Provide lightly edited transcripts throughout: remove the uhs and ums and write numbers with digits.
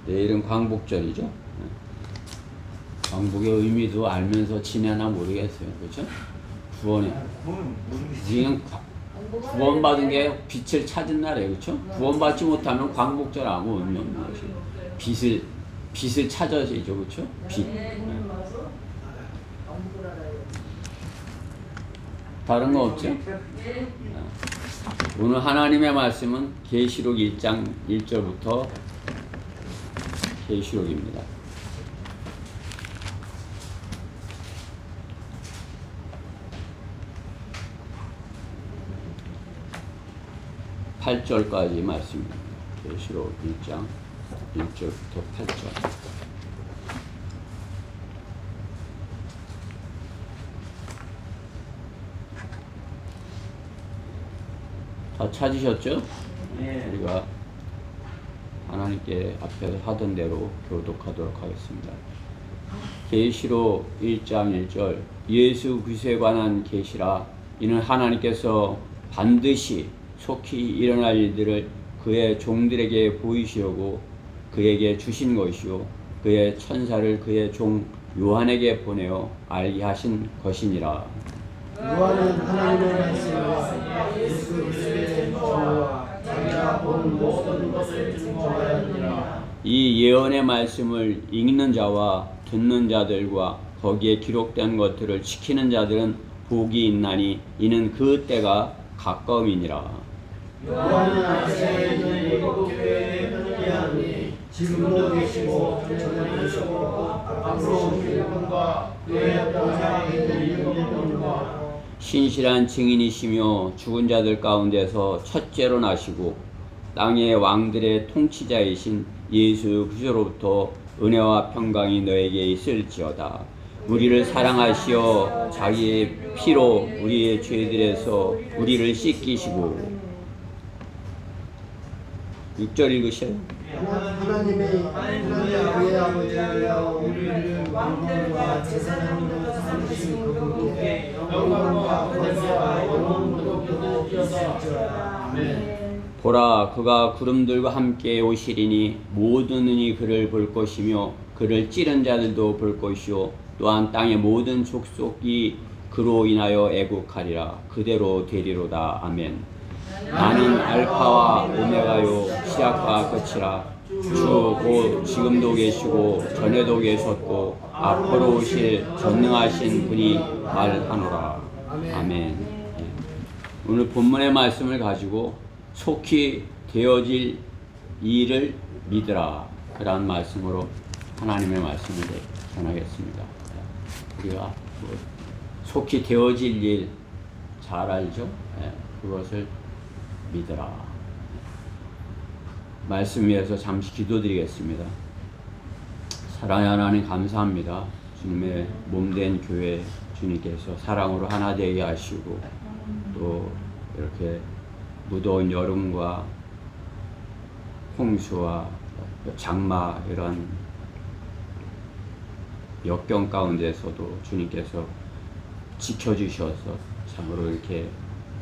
내일은 광복절이죠. 광복의 의미도 알면서 지내나 모르겠어요. 그렇죠? 구원에 우리는 구원받은 게 빛을 찾은 날이에요. 그렇죠? 구원받지 못하면 광복절 아무 의미 없는 것이에요. 빛을 찾아야죠. 그렇죠? 빛. 다른 거 없죠? 오늘 하나님의 말씀은 계시록 1장 1절부터 계시록입니다. (8절까지) 말씀입니다. 계시록 1장 1절부터 8절. 다 찾으셨죠? 네. 우리가 하나님께 앞에서 하던 대로 교독하도록 하겠습니다. 계시록 1장 1절. 예수 그리스도에 관한 계시라. 이는 하나님께서 반드시 속히 일어날 일들을 그의 종들에게 보이시려고 그에게 주신 것이요 그의 천사를 그의 종 요한에게 보내어 알게 하신 것이니라. 요한은 하나님의 말씀을 예수 그리스도의 저와 자기가 본 모든 것을 증거하였느니라. 이 예언의 말씀을 읽는 자와 듣는 자들과 거기에 기록된 것들을 지키는 자들은 복이 있나니 이는 그 때가 가까움이니라. 요한은 아시아에 있는 일곱 교회에 편지하니 지금도 계시고 전에계시고 앞으로 오실 분과 그의 보좌에 있는 일곱 분과 신실한 증인이시며 죽은 자들 가운데서 첫째로 나시고 땅의 왕들의 통치자이신 예수 그리스도로부터 은혜와 평강이 너에게 있을지어다. 우리를 사랑하시어 자기의 피로 우리의 죄들에서 우리를 씻기시고. 6절 읽으셔요. 하나님의 그의 아버지여 우리를 왕들과 제사장으로 삼으신 그분께 영광과 권세와 영원토록 얻으시리라. 아멘. 보라, 그가 구름들과 함께 오시리니 모든 눈이 그를 볼 것이며 그를 찌른 자들도 볼 것이요 또한 땅의 모든 족속이 그로 인하여 애국하리라. 그대로 되리로다. 아멘. 나는 알파와 오메가요 시작과 끝이라. 주 곧 지금도 계시고 전에도 계셨고 앞으로 오실 전능하신 분이 말하노라. 아멘. 오늘 본문의 말씀을 가지고 속히 되어질 일을 믿으라, 그러한 말씀으로 하나님의 말씀을 전하겠습니다. 우리가 속히 되어질 일 잘 알죠? 그것을 믿으라. 말씀 위해서 잠시 기도드리겠습니다. 사랑의 하나님 감사합니다. 주님의 몸된 교회 주님께서 사랑으로 하나 되게 하시고 또 이렇게 무더운 여름과 홍수와 장마 이런 역경 가운데서도 주님께서 지켜주셔서 참으로 이렇게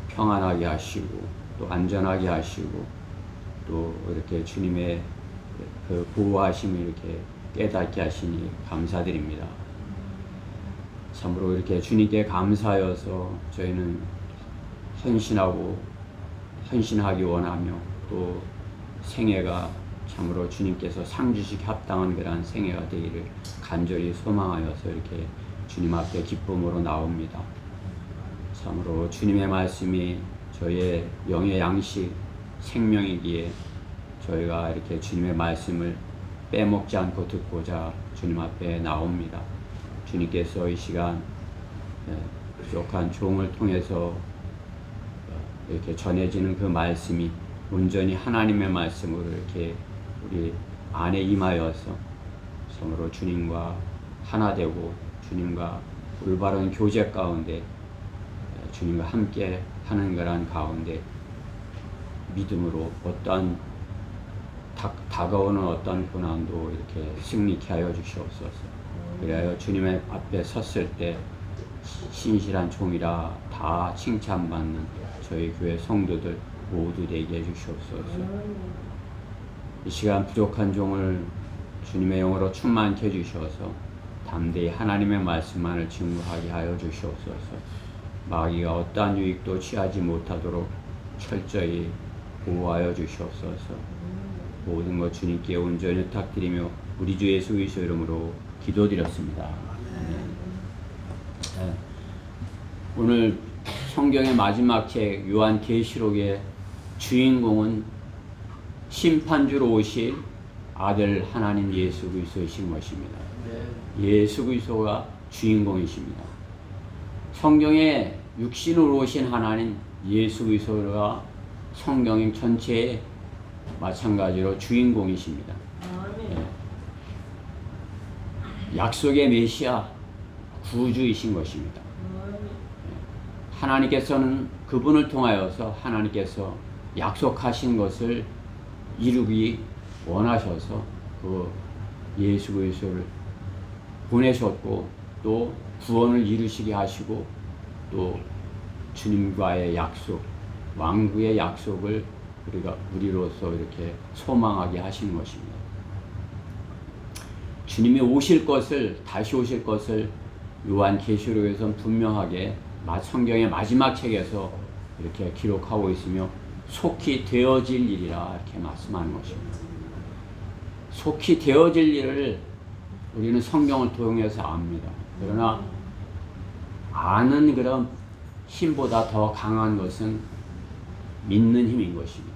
평안하게 하시고 또 안전하게 하시고 또 이렇게 주님의 그 보호하심을 이렇게 깨닫게 하시니 감사드립니다. 참으로 이렇게 주님께 감사하여서 저희는 헌신하기 원하며 또 생애가 참으로 주님께서 상 주시기 합당한 그러한 생애가 되기를 간절히 소망하여서 이렇게 주님 앞에 기쁨으로 나옵니다. 참으로 주님의 말씀이 저희의 영의 양식 생명이기에 저희가 이렇게 주님의 말씀을 빼먹지 않고 듣고자 주님 앞에 나옵니다. 주님께서 이 시간 부족한 종을 통해서 이렇게 전해지는 그 말씀이 온전히 하나님의 말씀으로 이렇게 우리 안에 임하여서 성으로 주님과 하나 되고 주님과 올바른 교제 가운데 주님과 함께 하는 거란 가운데 믿음으로 어떠한 다가오는 어떤 고난도 이렇게 승리케 하여 주시옵소서. 그래야 주님의 앞에 섰을 때 신실한 종이라 다 칭찬받는 저희 교회 성도들 모두 되게 해주시옵소서. 이 시간 부족한 종을 주님의 영으로 충만케 해주셔서 담대히 하나님의 말씀만을 증거하게 하여 주시옵소서. 마귀가 어떠한 유익도 취하지 못하도록 철저히 보호하여 주시옵소서. 모든 것 주님께 온전히 부탁드리며 우리 주 예수 그리스도 이름으로 기도드렸습니다. 네. 오늘 성경의 마지막 책 요한계시록의 주인공은 심판주로 오실 아들 하나님 예수 그리스도이신 것입니다. 예수 그리스도가 주인공이십니다. 성경에 육신으로 오신 하나님 예수 그리스도가 성경 전체에 마찬가지로 주인공이십니다. 네. 약속의 메시아 구주이신 것입니다. 하나님께서는 그분을 통하여서 하나님께서 약속하신 것을 이루기 원하셔서 그 예수 그리스도를 보내셨고 또 구원을 이루시게 하시고 또 주님과의 약속, 왕국의 약속을 우리로서 이렇게 소망하게 하시는 것입니다. 주님이 다시 오실 것을 요한계시록에서는 분명하게 성경의 마지막 책에서 이렇게 기록하고 있으며 속히 되어질 일이라 이렇게 말씀하는 것입니다. 속히 되어질 일을 우리는 성경을 통해서 압니다. 그러나 아는 그런 힘보다 더 강한 것은 믿는 힘인 것입니다.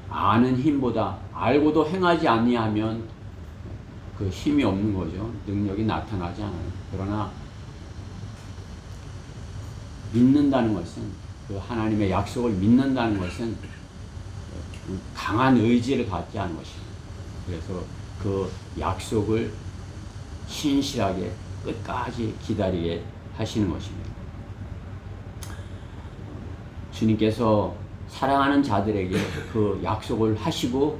아는 힘보다 알고도 행하지 아니하면 그 힘이 없는 거죠. 능력이 나타나지 않아요. 그러나 믿는다는 것은 그 하나님의 약속을 믿는다는 것은 강한 의지를 갖지 않은 것입니다. 그래서 그 약속을 신실하게 끝까지 기다리게 하시는 것입니다. 주님께서 사랑하는 자들에게 그 약속을 하시고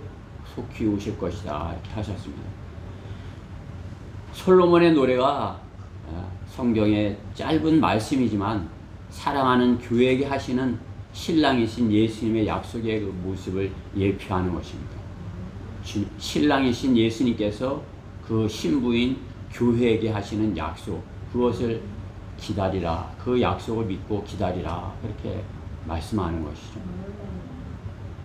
속히 오실 것이다 이렇게 하셨습니다. 솔로몬의 노래가 성경의 짧은 말씀이지만 사랑하는 교회에게 하시는 신랑이신 예수님의 약속의 그 모습을 예표하는 것입니다. 신랑이신 예수님께서 그 신부인 교회에게 하시는 약속, 그것을 기다리라, 그 약속을 믿고 기다리라 그렇게 말씀하는 것이죠.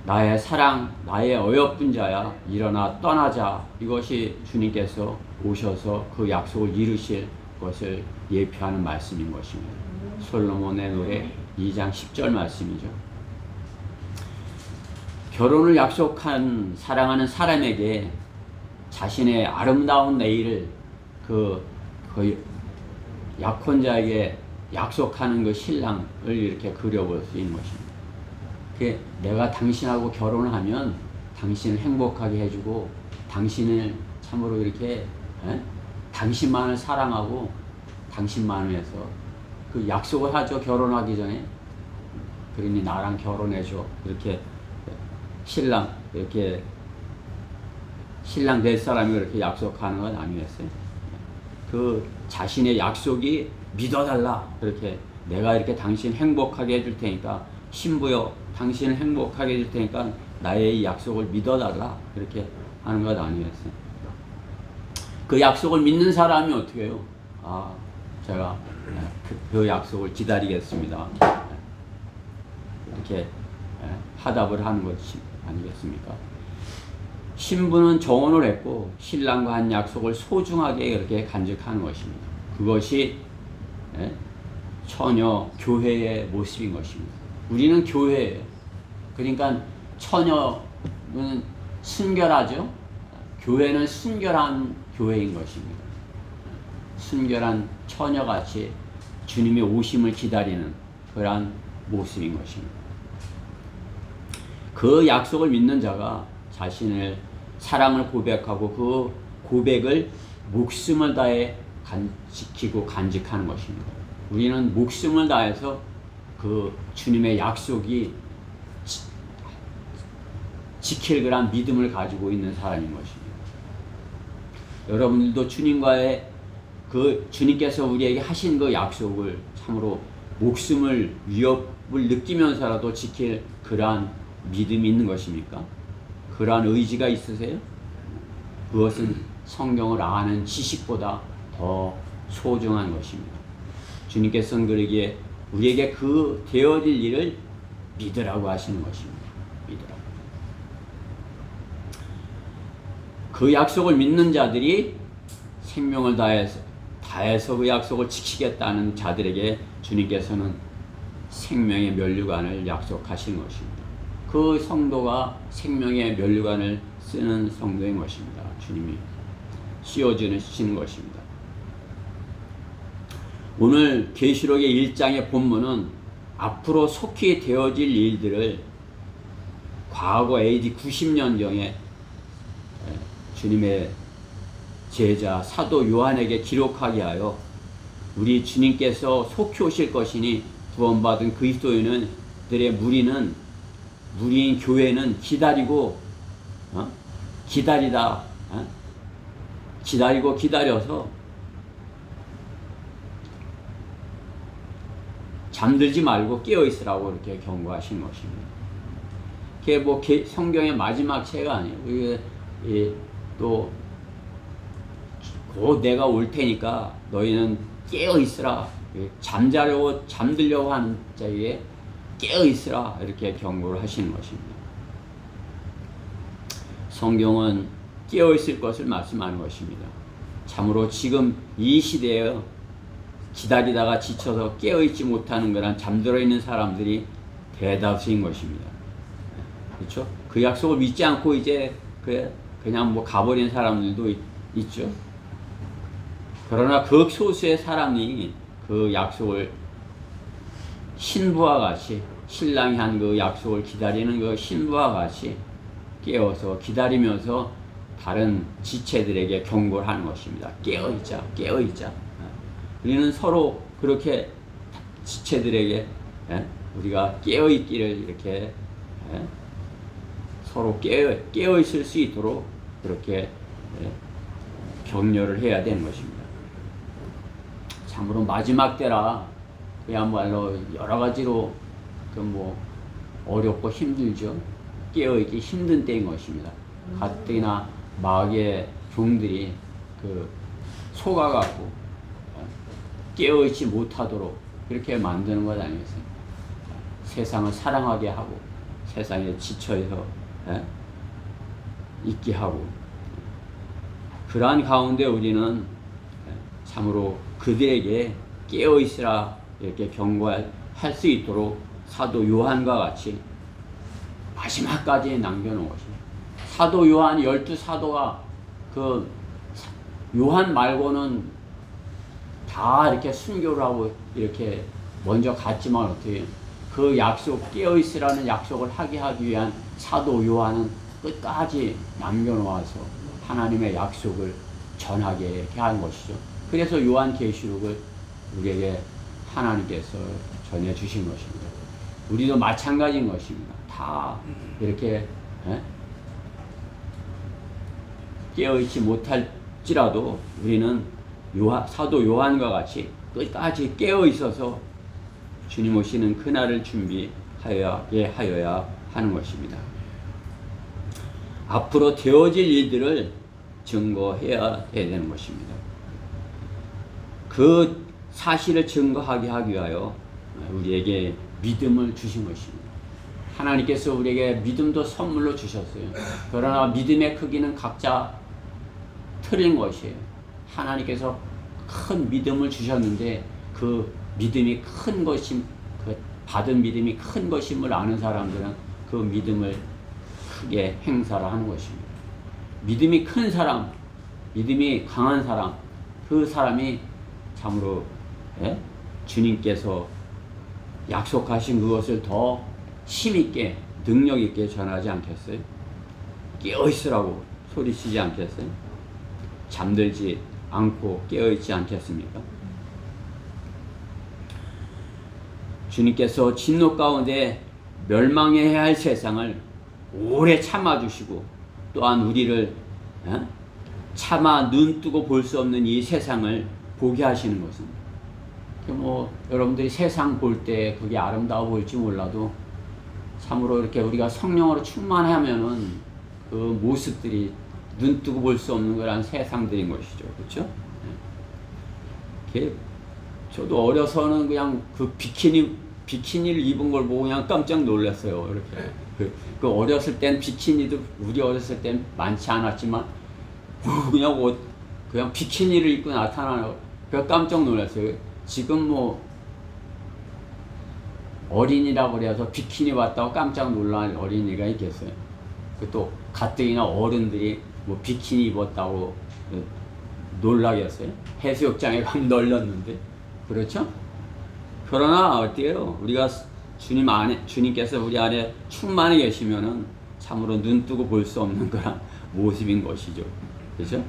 나의 사랑, 나의 어여쁜 자야 일어나 떠나자, 이것이 주님께서 오셔서 그 약속을 이루실 것을 예표하는 말씀인 것입니다. 솔로몬의 노래 2장 10절 말씀이죠. 결혼을 약속한 사랑하는 사람에게 자신의 아름다운 내일을 그 약혼자에게 약속하는 그 신랑을 이렇게 그려볼 수 있는 것입니다. 내가 당신하고 결혼을 하면 당신을 행복하게 해주고 당신을 참으로 이렇게 당신만을 사랑하고 당신만을 해서 그 약속을 하죠. 결혼하기 전에. 그러니 나랑 결혼해줘. 이렇게 신랑 될 사람이 그렇게 약속하는 건 아니었어요. 그 자신의 약속이 믿어달라. 그렇게 내가 이렇게 당신 행복하게 해줄 테니까, 신부여 당신을 행복하게 해줄 테니까 나의 이 약속을 믿어달라. 그렇게 하는 것 아니었어요. 그 약속을 믿는 사람이 어떻게 해요? 제가 그 약속을 기다리겠습니다. 이렇게 화답을 하는 것이 아니겠습니까? 신부는 정혼을 했고 신랑과 한 약속을 소중하게 그렇게 간직하는 것입니다. 그것이 처녀 교회의 모습인 것입니다. 우리는 교회예요. 그러니까 처녀는 순결하죠. 교회는 순결한 교회인 것입니다. 순결한 처녀같이 주님의 오심을 기다리는 그러한 모습인 것입니다. 그 약속을 믿는 자가 자신을 사랑을 고백하고 그 고백을 목숨을 다해 지키고 간직하는 것입니다. 우리는 목숨을 다해서 그 주님의 약속이 지킬 그런 믿음을 가지고 있는 사람인 것입니다. 여러분들도 주님과의 그 주님께서 우리에게 하신 그 약속을 참으로 목숨을 위협을 느끼면서라도 지킬 그러한 믿음이 있는 것입니까? 그러한 의지가 있으세요? 그것은 성경을 아는 지식보다 더 소중한 것입니다. 주님께서는 그러기에 우리에게 그 되어질 일을 믿으라고 하시는 것입니다. 믿으라고. 그 약속을 믿는 자들이 생명을 다해서 그 약속을 지키겠다는 자들에게 주님께서는 생명의 면류관을 약속하신 것입니다. 그 성도가 생명의 면류관을 쓰는 성도인 것입니다. 주님이 씌워주시는 것입니다. 오늘 계시록의 1장의 본문은 앞으로 속히 되어질 일들을 과거 AD 90년경에 주님의 제자 사도 요한에게 기록하게 하여 우리 주님께서 속히 오실 것이니 구원받은 그리스도인들의 무리인 교회는 기다리고 기다려서 잠들지 말고 깨어 있으라고 이렇게 경고하신 것입니다. 그게 뭐 성경의 마지막 책가 아니에요. 이게 또 곧 내가 올 테니까 너희는 깨어 있으라. 잠들려고 하는 자에게 깨어 있으라 이렇게 경고를 하시는 것입니다. 성경은 깨어 있을 것을 말씀하는 것입니다. 참으로 지금 이 시대에 기다리다가 지쳐서 깨어 있지 못하는 거란 잠들어 있는 사람들이 대다수인 것입니다. 그렇죠? 그 약속을 믿지 않고 이제 그냥 뭐 가버린 사람들도 있죠. 그러나 극소수의 사람이 그 약속을 신부와 같이 신랑이 한 그 약속을 기다리는 그 신부와 같이 깨어서 기다리면서 다른 지체들에게 경고를 하는 것입니다. 깨어있자, 깨어있자. 우리는 서로 그렇게 지체들에게 우리가 깨어있기를 이렇게 서로 깨어있을 수 있도록 그렇게 격려를 해야 되는 것입니다. 참으로 마지막 때라 그야말로 여러 가지로 뭐 어렵고 힘들죠. 깨어있기 힘든 때인 것입니다. 가뜩이나 마귀의 종들이 속아갖고 깨어있지 못하도록 그렇게 만드는 것 아니겠어요? 세상을 사랑하게 하고 세상에 지쳐서 있게 하고 그러한 가운데 우리는 참으로 그들에게 깨어있으라 이렇게 경고할 수 있도록 사도 요한과 같이 마지막까지 남겨놓은 것입니다. 사도 요한 12사도가 요한 말고는 다 이렇게 순교를 하고 이렇게 먼저 갔지만 어떻게 그 약속 깨어있으라는 약속을 하기 위한 사도 요한은 끝까지 남겨놓아서 하나님의 약속을 전하게 한 것이죠. 그래서 요한계시록을 우리에게 하나님께서 전해주신 것입니다. 우리도 마찬가지인 것입니다. 다 이렇게 깨어있지 못할지라도 우리는 사도 요한과 같이 끝까지 깨어있어서 주님 오시는 그날을 준비하여야 하는 것입니다. 앞으로 되어질 일들을 증거해야 되는 것입니다. 그 사실을 증거하게 하기 위하여 우리에게 믿음을 주신 것입니다. 하나님께서 우리에게 믿음도 선물로 주셨어요. 그러나 믿음의 크기는 각자 틀린 것이에요. 하나님께서 큰 믿음을 주셨는데 그 믿음이 큰 것임, 받은 믿음이 큰 것임을 아는 사람들은 그 믿음을 크게 행사를 하는 것입니다. 믿음이 큰 사람, 믿음이 강한 사람, 그 사람이 참으로 주님께서 약속하신 그것을 더 힘있게 능력있게 전하지 않겠어요? 깨어있으라고 소리치지 않겠어요? 잠들지 않고 깨어있지 않겠습니까? 주님께서 진노 가운데 멸망해야 할 세상을 오래 참아주시고 또한 우리를 차마 눈 뜨고 볼 수 없는 이 세상을 보게 하시는 것은 뭐 여러분들이 세상 볼 때 그게 아름다워 보일지 몰라도 참으로 이렇게 우리가 성령으로 충만하면은 그 모습들이 눈 뜨고 볼 수 없는 그런 세상들인 것이죠. 그렇죠? 저도 어려서는 그냥 그 비키니를 입은 걸 보고 그냥 깜짝 놀랐어요. 이렇게. 그 어렸을 땐 비키니도 우리 어렸을 땐 많지 않았지만 그냥 비키니를 입고 나타나는 거 깜짝 놀랐어요. 지금 뭐 어린이라고 그래서 비키니 봤다고 깜짝 놀란 어린이가 있겠어요. 또 가뜩이나 어른들이 뭐 비키니 입었다고 놀라겠어요. 해수욕장에 가면 널렸는데. 그렇죠? 그러나 어때요? 우리가 주님께서 우리 안에 충만히 계시면은 참으로 눈 뜨고 볼 수 없는 그런 모습인 것이죠. 그렇죠?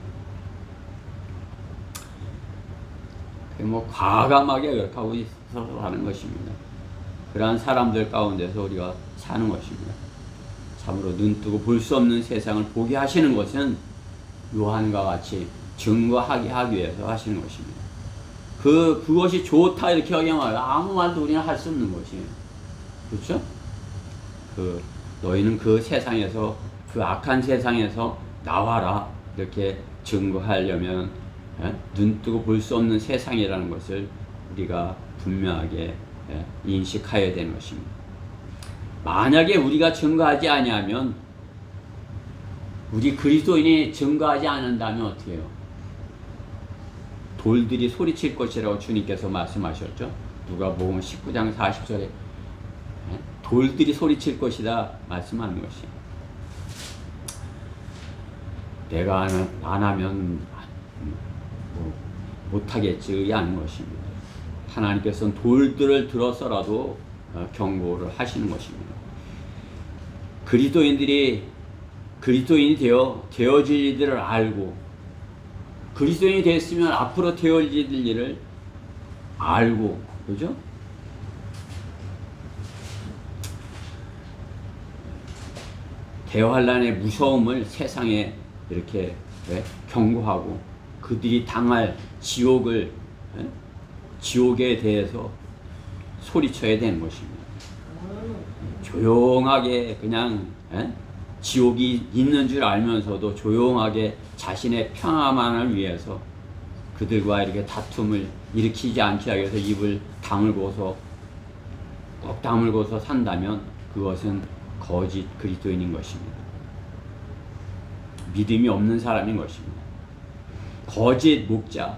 뭐 과감하게 그렇게 하고 있어서 하는 것입니다. 그러한 사람들 가운데서 우리가 사는 것입니다. 참으로 눈 뜨고 볼 수 없는 세상을 보게 하시는 것은 요한과 같이 증거하게 하기 위해서 하시는 것입니다. 그것이 좋다 이렇게 여기면 아무 말도 우리는 할 수 없는 것이에요. 그렇죠? 너희는 그 세상에서, 그 악한 세상에서 나와라 이렇게 증거하려면 눈 뜨고 볼 수 없는 세상이라는 것을 우리가 분명하게 인식해야 되는 것입니다. 만약에 우리가 증거하지 아니하면, 우리 그리스도인이 증거하지 않는다면 어떻게 해요? 돌들이 소리칠 것이라고 주님께서 말씀하셨죠. 누가복음 19장 40절에 돌들이 소리칠 것이다 말씀하는 것이. 내가 안 하면 못하겠지 하는 것입니다. 하나님께서는 돌들을 들어서라도 경고를 하시는 것입니다. 그리스도인이 되어질 일들을 알고, 그리스도인이 됐으면 앞으로 되어질 일을 알고, 그죠? 대환란의 무서움을 세상에 이렇게 경고하고, 그들이 당할 지옥에 대해서 소리쳐야 되는 것입니다. 조용하게 그냥 지옥이 있는 줄 알면서도 조용하게 자신의 평화만을 위해서 그들과 이렇게 다툼을 일으키지 않게 하기 위해서 입을 꼭 다물고서 산다면 그것은 거짓 그리스도인인 것입니다. 믿음이 없는 사람인 것입니다. 거짓 목자,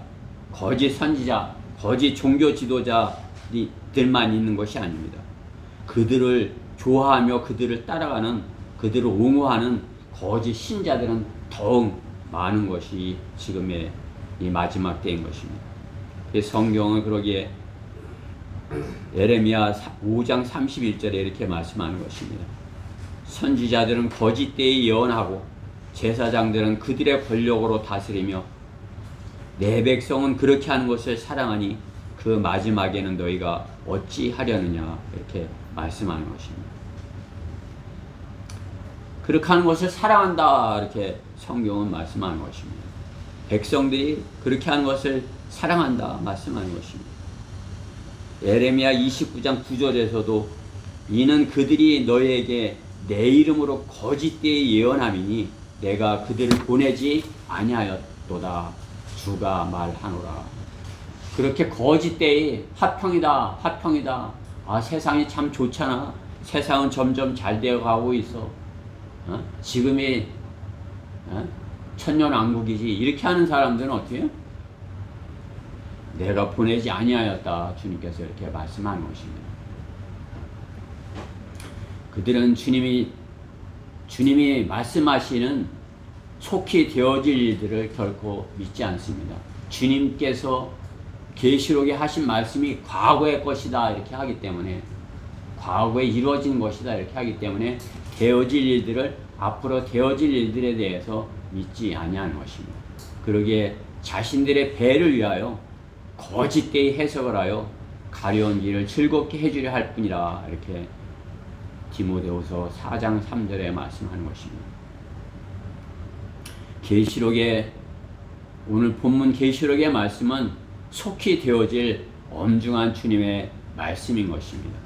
거짓 선지자, 거짓 종교 지도자들만 있는 것이 아닙니다. 그들을 좋아하며 그들을 따라가는, 그들을 옹호하는 거짓 신자들은 더욱 많은 것이 지금의 이 마지막 때인 것입니다. 성경은 그러기에 예레미야 5장 31절에 이렇게 말씀하는 것입니다. 선지자들은 거짓 때에 예언하고 제사장들은 그들의 권력으로 다스리며 내 백성은 그렇게 하는 것을 사랑하니 그 마지막에는 너희가 어찌 하려느냐 이렇게 말씀하는 것입니다. 그렇게 하는 것을 사랑한다 이렇게 성경은 말씀하는 것입니다. 백성들이 그렇게 하는 것을 사랑한다 말씀하는 것입니다. 예레미야 29장 9절에서도 이는 그들이 너희에게 내 이름으로 거짓 때에 예언함이니 내가 그들을 보내지 아니하였도다 주가 말하노라. 그렇게 거짓 때에 화평이다 화평이다, 세상이 참 좋잖아, 세상은 점점 잘 되어가고 있어, 지금이 천년왕국이지 이렇게 하는 사람들은 어떻게 해요? 내가 보내지 아니하였다 주님께서 이렇게 말씀하는 것입니다. 그들은 주님이 말씀하시는 속히 되어질 일들을 결코 믿지 않습니다. 주님께서 계시록에 하신 말씀이 과거의 것이다 이렇게 하기 때문에, 과거에 이루어진 것이다 이렇게 하기 때문에 되어질 일들을, 앞으로 되어질 일들에 대해서 믿지 아니하는 것입니다. 그러기에 자신들의 배를 위하여 거짓되이 해석을 하여 가려운 길을 즐겁게 해주려 할 뿐이라 이렇게 디모데후서 4장 3절에 말씀하는 것입니다. 계시록의, 오늘 본문 계시록의 말씀은 속히 되어질 엄중한 주님의 말씀인 것입니다.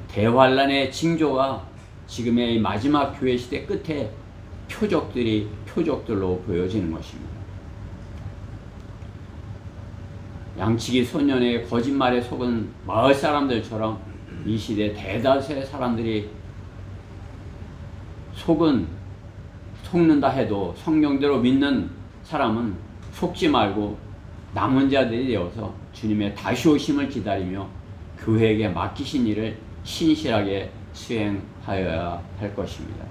대환란의 징조가 지금의 마지막 교회 시대 끝에 표적들로 보여지는 것입니다. 양치기 소년의 거짓말에 속은 마을 사람들처럼 이 시대 대다수의 사람들이 속는다 해도 성경대로 믿는 사람은 속지 말고 남은 자들이 되어서 주님의 다시 오심을 기다리며 교회에게 맡기신 일을 신실하게 수행하여야 할 것입니다.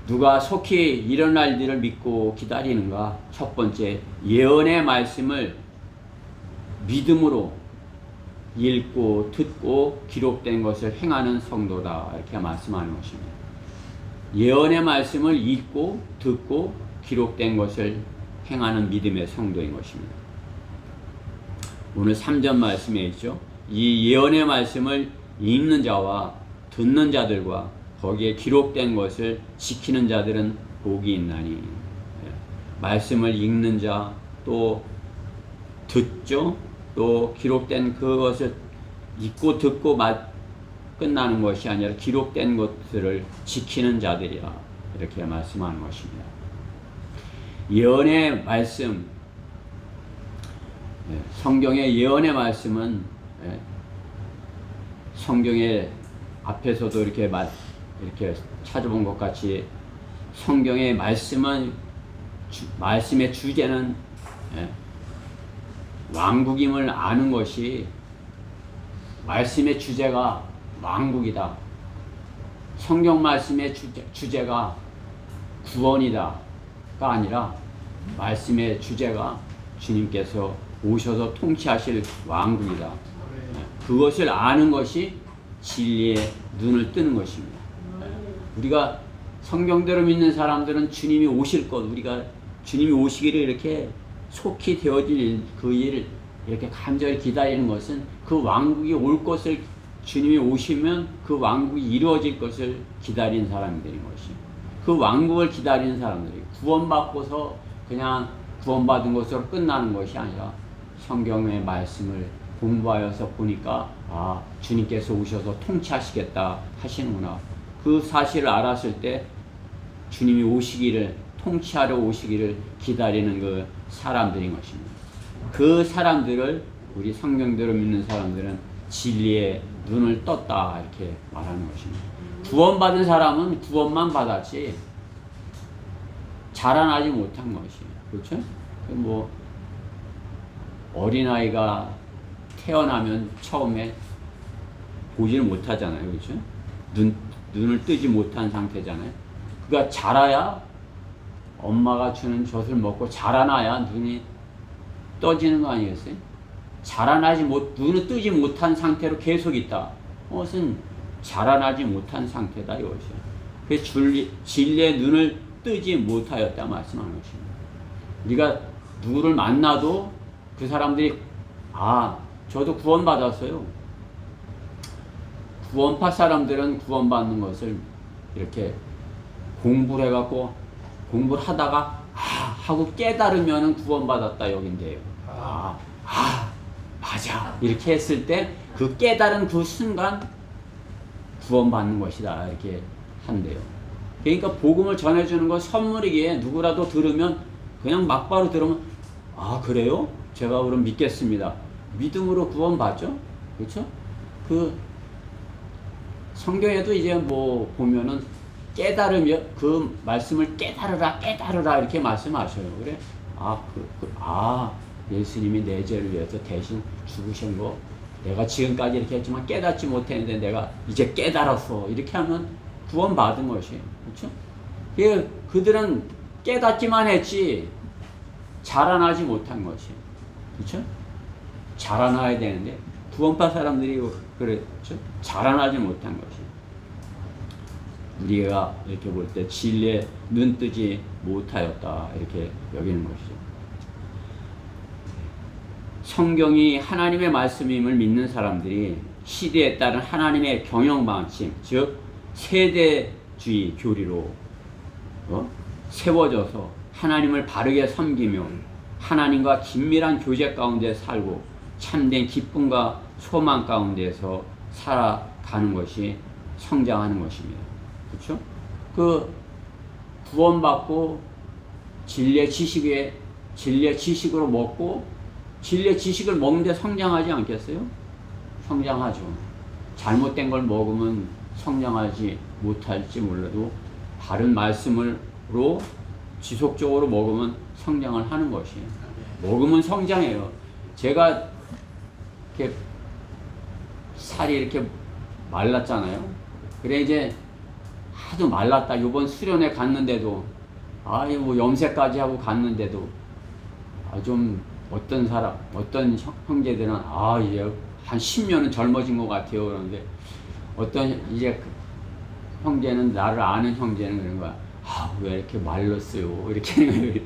누가 속히 일어날 일을 믿고 기다리는가? 첫 번째, 예언의 말씀을 믿음으로 읽고 듣고 기록된 것을 행하는 성도다, 이렇게 말씀하는 것입니다. 예언의 말씀을 읽고 듣고 기록된 것을 행하는 믿음의 성도인 것입니다. 오늘 3절 말씀에 있죠. 이 예언의 말씀을 읽는 자와 듣는 자들과 거기에 기록된 것을 지키는 자들은 복이 있나니. 말씀을 읽는 자, 또 듣죠. 또 기록된 그것을 읽고 듣고 끝나는 것이 아니라 기록된 것들을 지키는 자들이라, 이렇게 말씀하는 것입니다. 예언의 말씀, 성경의 예언의 말씀은 성경의 앞에서도 이렇게 찾아본 것 같이 성경의 말씀은 말씀의 주제는 왕국임을 아는 것이, 말씀의 주제가 왕국이다. 성경 말씀의 주제가 구원이다가 아니라 말씀의 주제가 주님께서 오셔서 통치하실 왕국이다. 그것을 아는 것이 진리의 눈을 뜨는 것입니다. 우리가 성경대로 믿는 사람들은 주님이 오실 것, 우리가 주님이 오시기를 이렇게 속히 되어질 그 일을 이렇게 간절히 기다리는 것은 그 왕국이 올 것을, 주님이 오시면 그 왕국이 이루어질 것을 기다리는 사람들인 것이, 그 왕국을 기다리는 사람들이 구원받고서 그냥 구원받은 것으로 끝나는 것이 아니라 성경의 말씀을 공부하여서 보니까 주님께서 오셔서 통치하시겠다 하시는구나. 그 사실을 알았을 때 주님이 오시기를, 통치하러 오시기를 기다리는 그 사람들인 것입니다. 그 사람들을, 우리 성경대로 믿는 사람들은 진리의 눈을 떴다, 이렇게 말하는 것입니다. 구원받은 사람은 구원만 받았지 자라나지 못한 것이, 그렇죠? 뭐 어린아이가 태어나면 처음에 보지를 못하잖아요, 그렇죠? 눈을 뜨지 못한 상태잖아요. 그가 자라야, 엄마가 주는 젖을 먹고 자라나야 눈이 떠지는 거 아니겠어요? 눈을 뜨지 못한 상태로 계속 있다. 그것은 자라나지 못한 상태다, 이것이요. 그 진리의 눈을 뜨지 못하였다 말씀하는 것입니다. 우리가 누구를 만나도 그 사람들이 저도 구원받았어요. 구원파 사람들은 구원받는 것을 이렇게 공부를 해갖고, 공부를 하다가 하고 깨달으면 구원받았다 여긴데요. 맞아, 이렇게 했을 때 그 깨달은 그 순간 구원받는 것이다, 이렇게 한대요. 그러니까 복음을 전해주는 건 선물이기에 누구라도 들으면, 그냥 막바로 들으면 그래요? 제가 그럼 믿겠습니다. 믿음으로 구원받죠? 그렇죠? 그 성경에도 이제 뭐 보면은 깨달으며 그 말씀을 깨달으라 이렇게 말씀하셔요. 그래? 예수님이 내 죄를 위해서 대신 죽으신 거 내가 지금까지 이렇게 했지만 깨닫지 못했는데 내가 이제 깨달았어, 이렇게 하면 구원받은 것이에요. 그렇죠? 그들은 깨닫기만 했지 자라나지 못한 것이에요. 그렇죠? 자라나야 되는데 구원파 사람들이 그렇죠? 자라나지 못한 것이에요. 우리가 이렇게 볼 때 진리에 눈 뜨지 못하였다, 이렇게 여기는 것이죠. 성경이 하나님의 말씀임을 믿는 사람들이 시대에 따른 하나님의 경영 방침, 즉 세대주의 교리로 세워져서 하나님을 바르게 섬기며 하나님과 긴밀한 교제 가운데 살고 참된 기쁨과 소망 가운데서 살아가는 것이 성장하는 것입니다. 그렇죠? 구원받고 진리의 지식으로 먹고 진리의 지식을 먹는데 성장하지 않겠어요? 성장하죠. 잘못된 걸 먹으면 성장하지 못할지 몰라도 바른 말씀으로 지속적으로 먹으면 성장을 하는 것이에요. 먹으면 성장해요. 제가 이렇게 살이 이렇게 말랐잖아요. 그래 이제 하도 말랐다. 이번 수련회 갔는데도 뭐 염색까지 하고 갔는데도 좀 어떤 형제들은 이제 한 10년은 젊어진 것 같아요. 그런데 어떤 이제 형제는 나를 아는 형제는 그런 거야. 왜 이렇게 말랐어요? 이렇게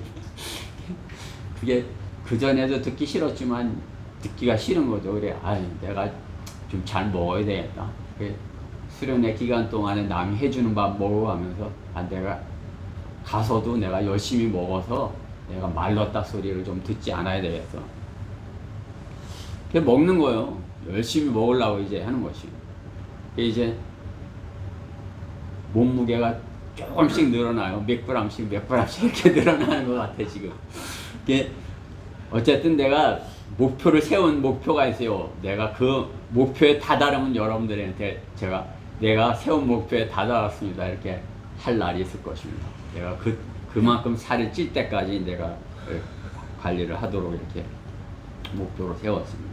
그게 그전에도 듣기 싫었지만 듣기가 싫은 거죠. 그래 내가 좀 잘 먹어야 되겠다. 그래, 수련회 기간 동안에 남이 해주는 밥 먹어가면서 내가 가서도 내가 열심히 먹어서 내가 말랐다 소리를 좀 듣지 않아야 되겠어. 그게 먹는 거예요. 열심히 먹으려고 이제 하는 것이. 이제 몸무게가 조금씩 늘어나요. 몇 g씩 이렇게 늘어나는 것 같아 지금. 이게 어쨌든 내가 목표를 세운 목표가 있어요. 내가 그 목표에 다다르면 여러분들한테 내가 세운 목표에 다다랐습니다. 이렇게 할 날이 있을 것입니다. 내가 그만큼 살이 찔 때까지 내가 관리를 하도록 이렇게 목표로 세웠습니다.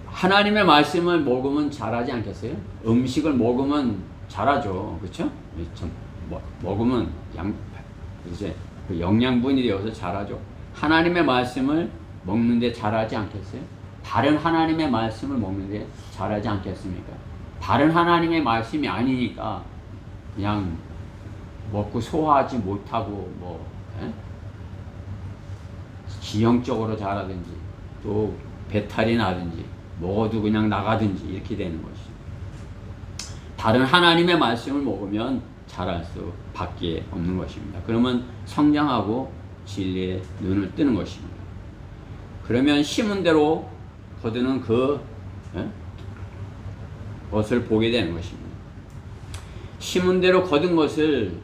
하나님의 말씀을 먹으면 잘하지 않겠어요? 음식을 먹으면 잘하죠. 그렇죠? 먹으면 이제 그 영양분이 되어서 잘하죠. 하나님의 말씀을 먹는데 잘하지 않겠어요? 다른 하나님의 말씀을 먹는데 잘하지 않겠습니까? 다른 하나님의 말씀이 아니니까 그냥 먹고 소화하지 못하고 기형적으로 자라든지 또 배탈이 나든지 먹어도 그냥 나가든지 이렇게 되는 것이죠. 다른 하나님의 말씀을 먹으면 자랄 수밖에 없는 것입니다. 그러면 성장하고 진리에 눈을 뜨는 것입니다. 그러면 심은 대로 거두는 것을 보게 되는 것입니다. 심은 대로 거둔 것을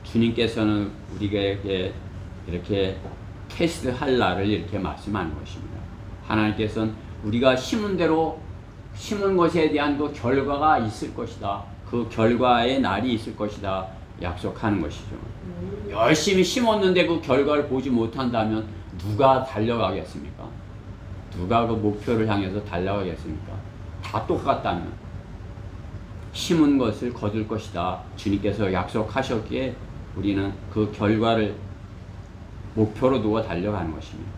주님께서는 우리에게 이렇게 테스트할 날을 이렇게 말씀하는 것입니다. 하나님께서는 우리가 심은 대로 심은 것에 대한 그 결과가 있을 것이다. 그 결과의 날이 있을 것이다. 약속하는 것이죠. 열심히 심었는데 그 결과를 보지 못한다면 누가 달려가겠습니까? 누가 그 목표를 향해서 달려가겠습니까? 다 똑같다면 심은 것을 거둘 것이다. 주님께서 약속하셨기에 우리는 그 결과를 목표로 두어 달려가는 것입니다.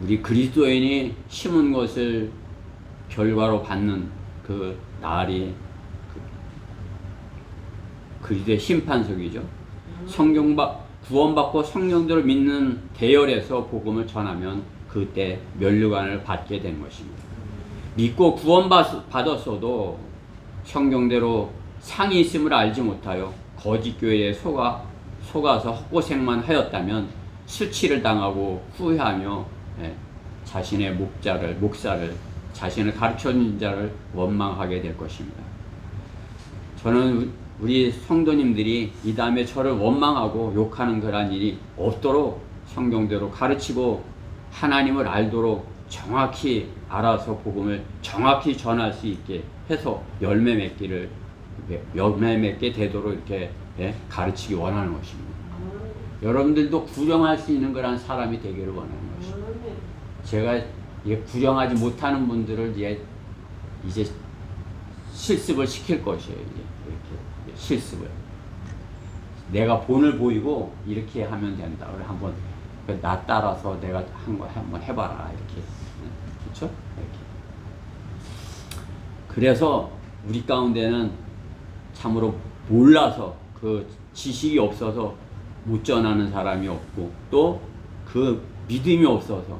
우리 그리스도인이 심은 것을 결과로 받는 그 날이 그리스도의 심판석이죠. 구원받고 성령들을 믿는 대열에서 복음을 전하면 그때 면류관을 받게 되는 것입니다. 믿고 구원받았어도 성경대로 상이 있음을 알지 못하여 거짓 교회에 속아서 헛고생만 하였다면 수치를 당하고 후회하며 자신의 목사를 자신을 가르쳐준 자를 원망하게 될 것입니다. 저는 우리 성도님들이 이 다음에 저를 원망하고 욕하는 그런 일이 없도록 성경대로 가르치고 하나님을 알도록 정확히 알아서 복음을 정확히 전할 수 있게 해서 열매 맺게 되도록 이렇게 가르치기 원하는 것입니다. 여러분들도 구령할 수 있는 그런 사람이 되기를 원하는 것입니다. 제가 구령하지 못하는 분들을 이제 실습을 시킬 것이에요. 이렇게 실습을. 내가 본을 보이고 이렇게 하면 된다. 그래 한번 나 따라서 내가 한 거 한번 해봐라. 이렇게. 그렇죠? 이렇게. 그래서 우리 가운데는 참으로 몰라서 그 지식이 없어서 못 전하는 사람이 없고 또 그 믿음이 없어서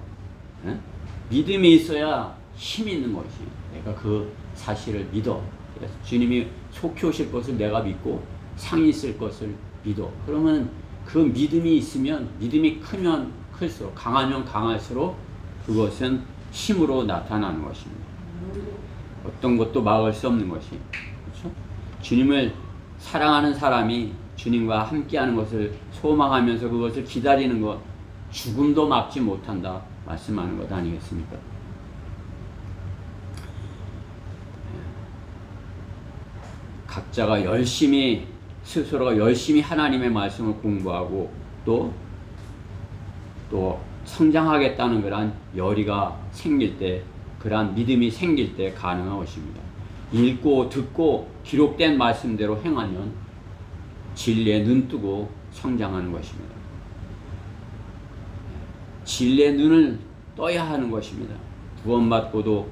믿음이 있어야 힘이 있는 것이. 내가 그 사실을 믿어. 그래서 주님이 속히 오실 것을 내가 믿고 상이 있을 것을 믿어. 그러면 그 믿음이 있으면 믿음이 크면 클수록 강하면 강할수록 그것은 힘으로 나타나는 것입니다. 어떤 것도 막을 수 없는 것이. 그렇죠? 주님을 사랑하는 사람이 주님과 함께하는 것을 소망하면서 그것을 기다리는 것, 죽음도 막지 못한다 말씀하는 것 아니겠습니까? 각자가 열심히 스스로가 열심히 하나님의 말씀을 공부하고 또 성장하겠다는 그런 열의가 생길 때, 그러한 믿음이 생길 때 가능한 것입니다. 읽고 듣고 기록된 말씀대로 행하면 진리에 눈뜨고 성장하는 것입니다. 진리의 눈을 떠야 하는 것입니다. 구원받고도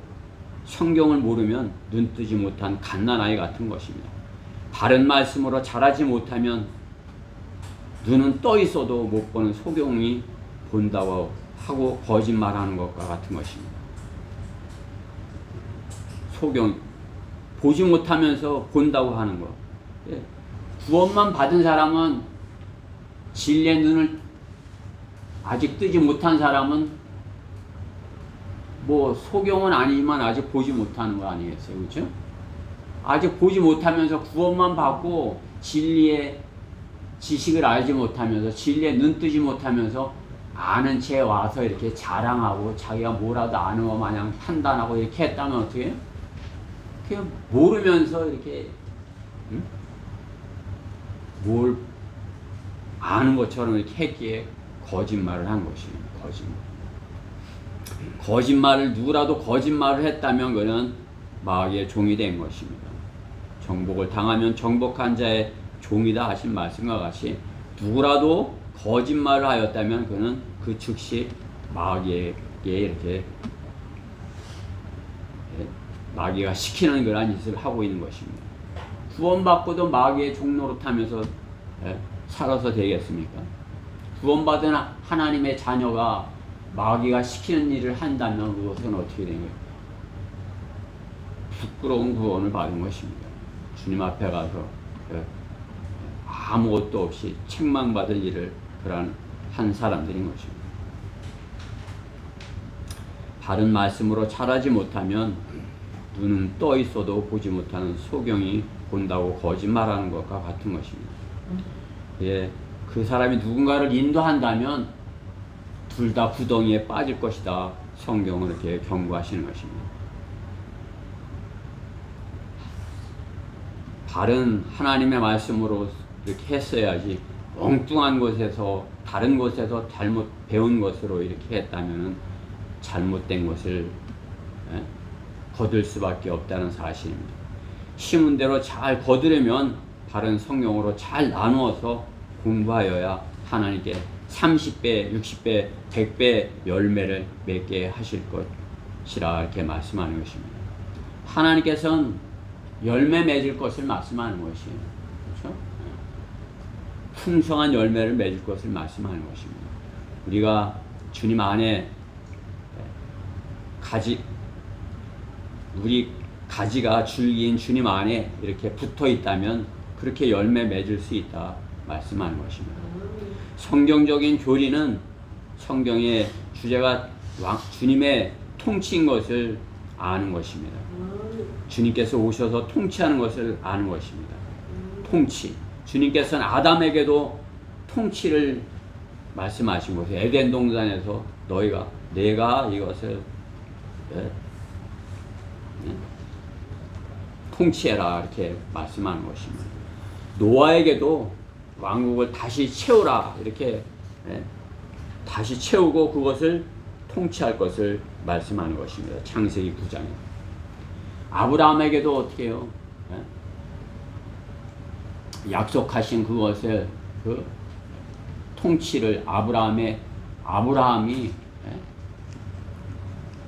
성경을 모르면 눈뜨지 못한 갓난아이 같은 것입니다. 바른 말씀으로 자라지 못하면 눈은 떠 있어도 못 보는 소경이 본다고 하고 거짓말하는 것과 같은 것입니다. 소경, 보지 못하면서 본다고 하는 것. 구원만 받은 사람은 진리의 눈을 아직 뜨지 못한 사람은 뭐 소경은 아니지만 아직 보지 못하는 거 아니겠어요? 그렇죠? 아직 보지 못하면서 구원만 받고 진리의 지식을 알지 못하면서 진리의 눈 뜨지 못하면서 아는 채 와서 이렇게 자랑하고 자기가 뭐라도 아는 것 마냥 판단하고 이렇게 했다면 어떻게 해요? 그냥 모르면서 이렇게 뭘 아는 것처럼 이렇게 했기에 거짓말을 한 것이에요. 거짓말을 누구라도 거짓말을 했다면 그는 마귀의 종이 된 것입니다. 정복을 당하면 정복한 자의 종이다 하신 말씀과 같이 누구라도 거짓말을 하였다면 그는 그 즉시 마귀에게 이렇게 마귀가 시키는 그러한 짓을 하고 있는 것입니다. 구원받고도 마귀의 종노릇하면서 살아서 되겠습니까? 구원받은 하나님의 자녀가 마귀가 시키는 일을 한다면 그것은 어떻게 된 거예요? 부끄러운 구원을 받은 것입니다. 주님 앞에 가서 아무것도 없이 책망받을 일을 그러한 한 사람들인 것입니다. 바른 말씀으로 자라지 못하면 눈은 떠 있어도 보지 못하는 소경이 본다고 거짓말하는 것과 같은 것입니다. 그 사람이 누군가를 인도한다면 둘 다 구덩이에 빠질 것이다. 성경은 이렇게 경고하시는 것입니다. 바른 하나님의 말씀으로 이렇게 했어야지 엉뚱한 곳에서 다른 곳에서 잘못 배운 것으로 이렇게 했다면 잘못된 것을 거둘 수밖에 없다는 사실입니다. 심은 대로 잘 거두려면 바른 성경으로 잘 나누어서 공부하여야 하나님께 30배, 60배, 100배 열매를 맺게 하실 것이라 이렇게 말씀하는 것입니다. 하나님께서는 열매 맺을 것을 말씀하는 것이에요. 그렇죠? 풍성한 열매를 맺을 것을 말씀하는 것입니다. 우리가 주님 안에 우리 가지가 줄기인 주님 안에 이렇게 붙어 있다면 그렇게 열매 맺을 수 있다 말씀하는 것입니다. 성경적인 교리는 성경의 주제가 주님의 통치인 것을 아는 것입니다. 주님께서 오셔서 통치하는 것을 아는 것입니다. 통치. 주님께서는 아담에게도 통치를 말씀하신 것이에요. 에덴 동산에서 내가 이것을 통치해라 이렇게 말씀하는 것입니다. 노아에게도 왕국을 다시 채우라 이렇게 다시 채우고 그것을 통치할 것을 말씀하는 것입니다. 창세기 9장에. 아브라함에게도 어떻게 해요? 약속하신 그것을 그 통치를 아브라함이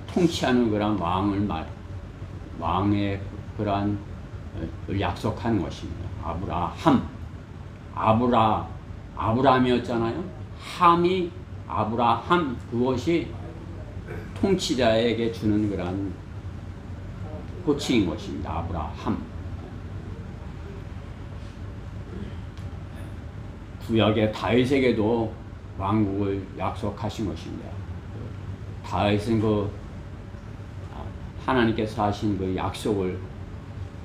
통치하는 그런 왕의 그러한 약속하는 것입니다. 아브라함이었잖아요. 함이 아브라함 그것이 통치자에게 주는 그러한 호칭인 것입니다. 아브라함. 구약의 다윗에게도 왕국을 약속하신 것입니다. 다윗은 하나님께서 하신 그 약속을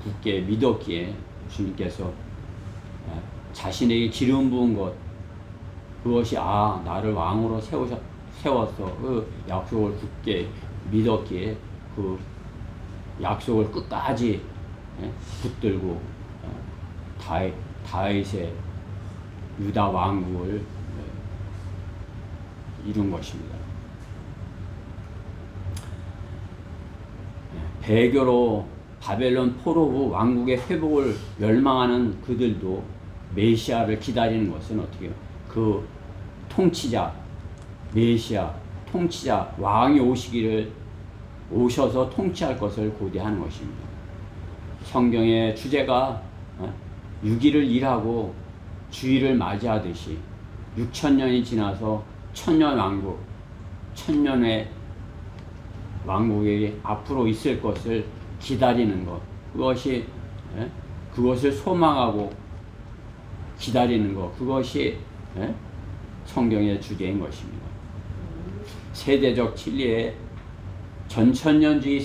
굳게 믿었기에 주님께서 자신에게 기름 부은 것, 그것이 나를 왕으로 세워서 그 약속을 굳게 믿었기에 그 약속을 끝까지 붙들고 다윗의 유다 왕국을 이룬 것입니다. 배교로 바벨론 포로 후 왕국의 회복을 열망하는 그들도 메시아를 기다리는 것은 어떻게 해요? 그 통치자, 메시아, 통치자, 왕이 오셔서 통치할 것을 고대하는 것입니다. 성경의 주제가 6일을 일하고 주일을 맞이하듯이 6,000년이 지나서 천년의 왕국이 앞으로 있을 것을 기다리는 것, 그것을 소망하고 기다리는 것, 그것이 성경의 주제인 것입니다. 세대적 진리의 전천년주의,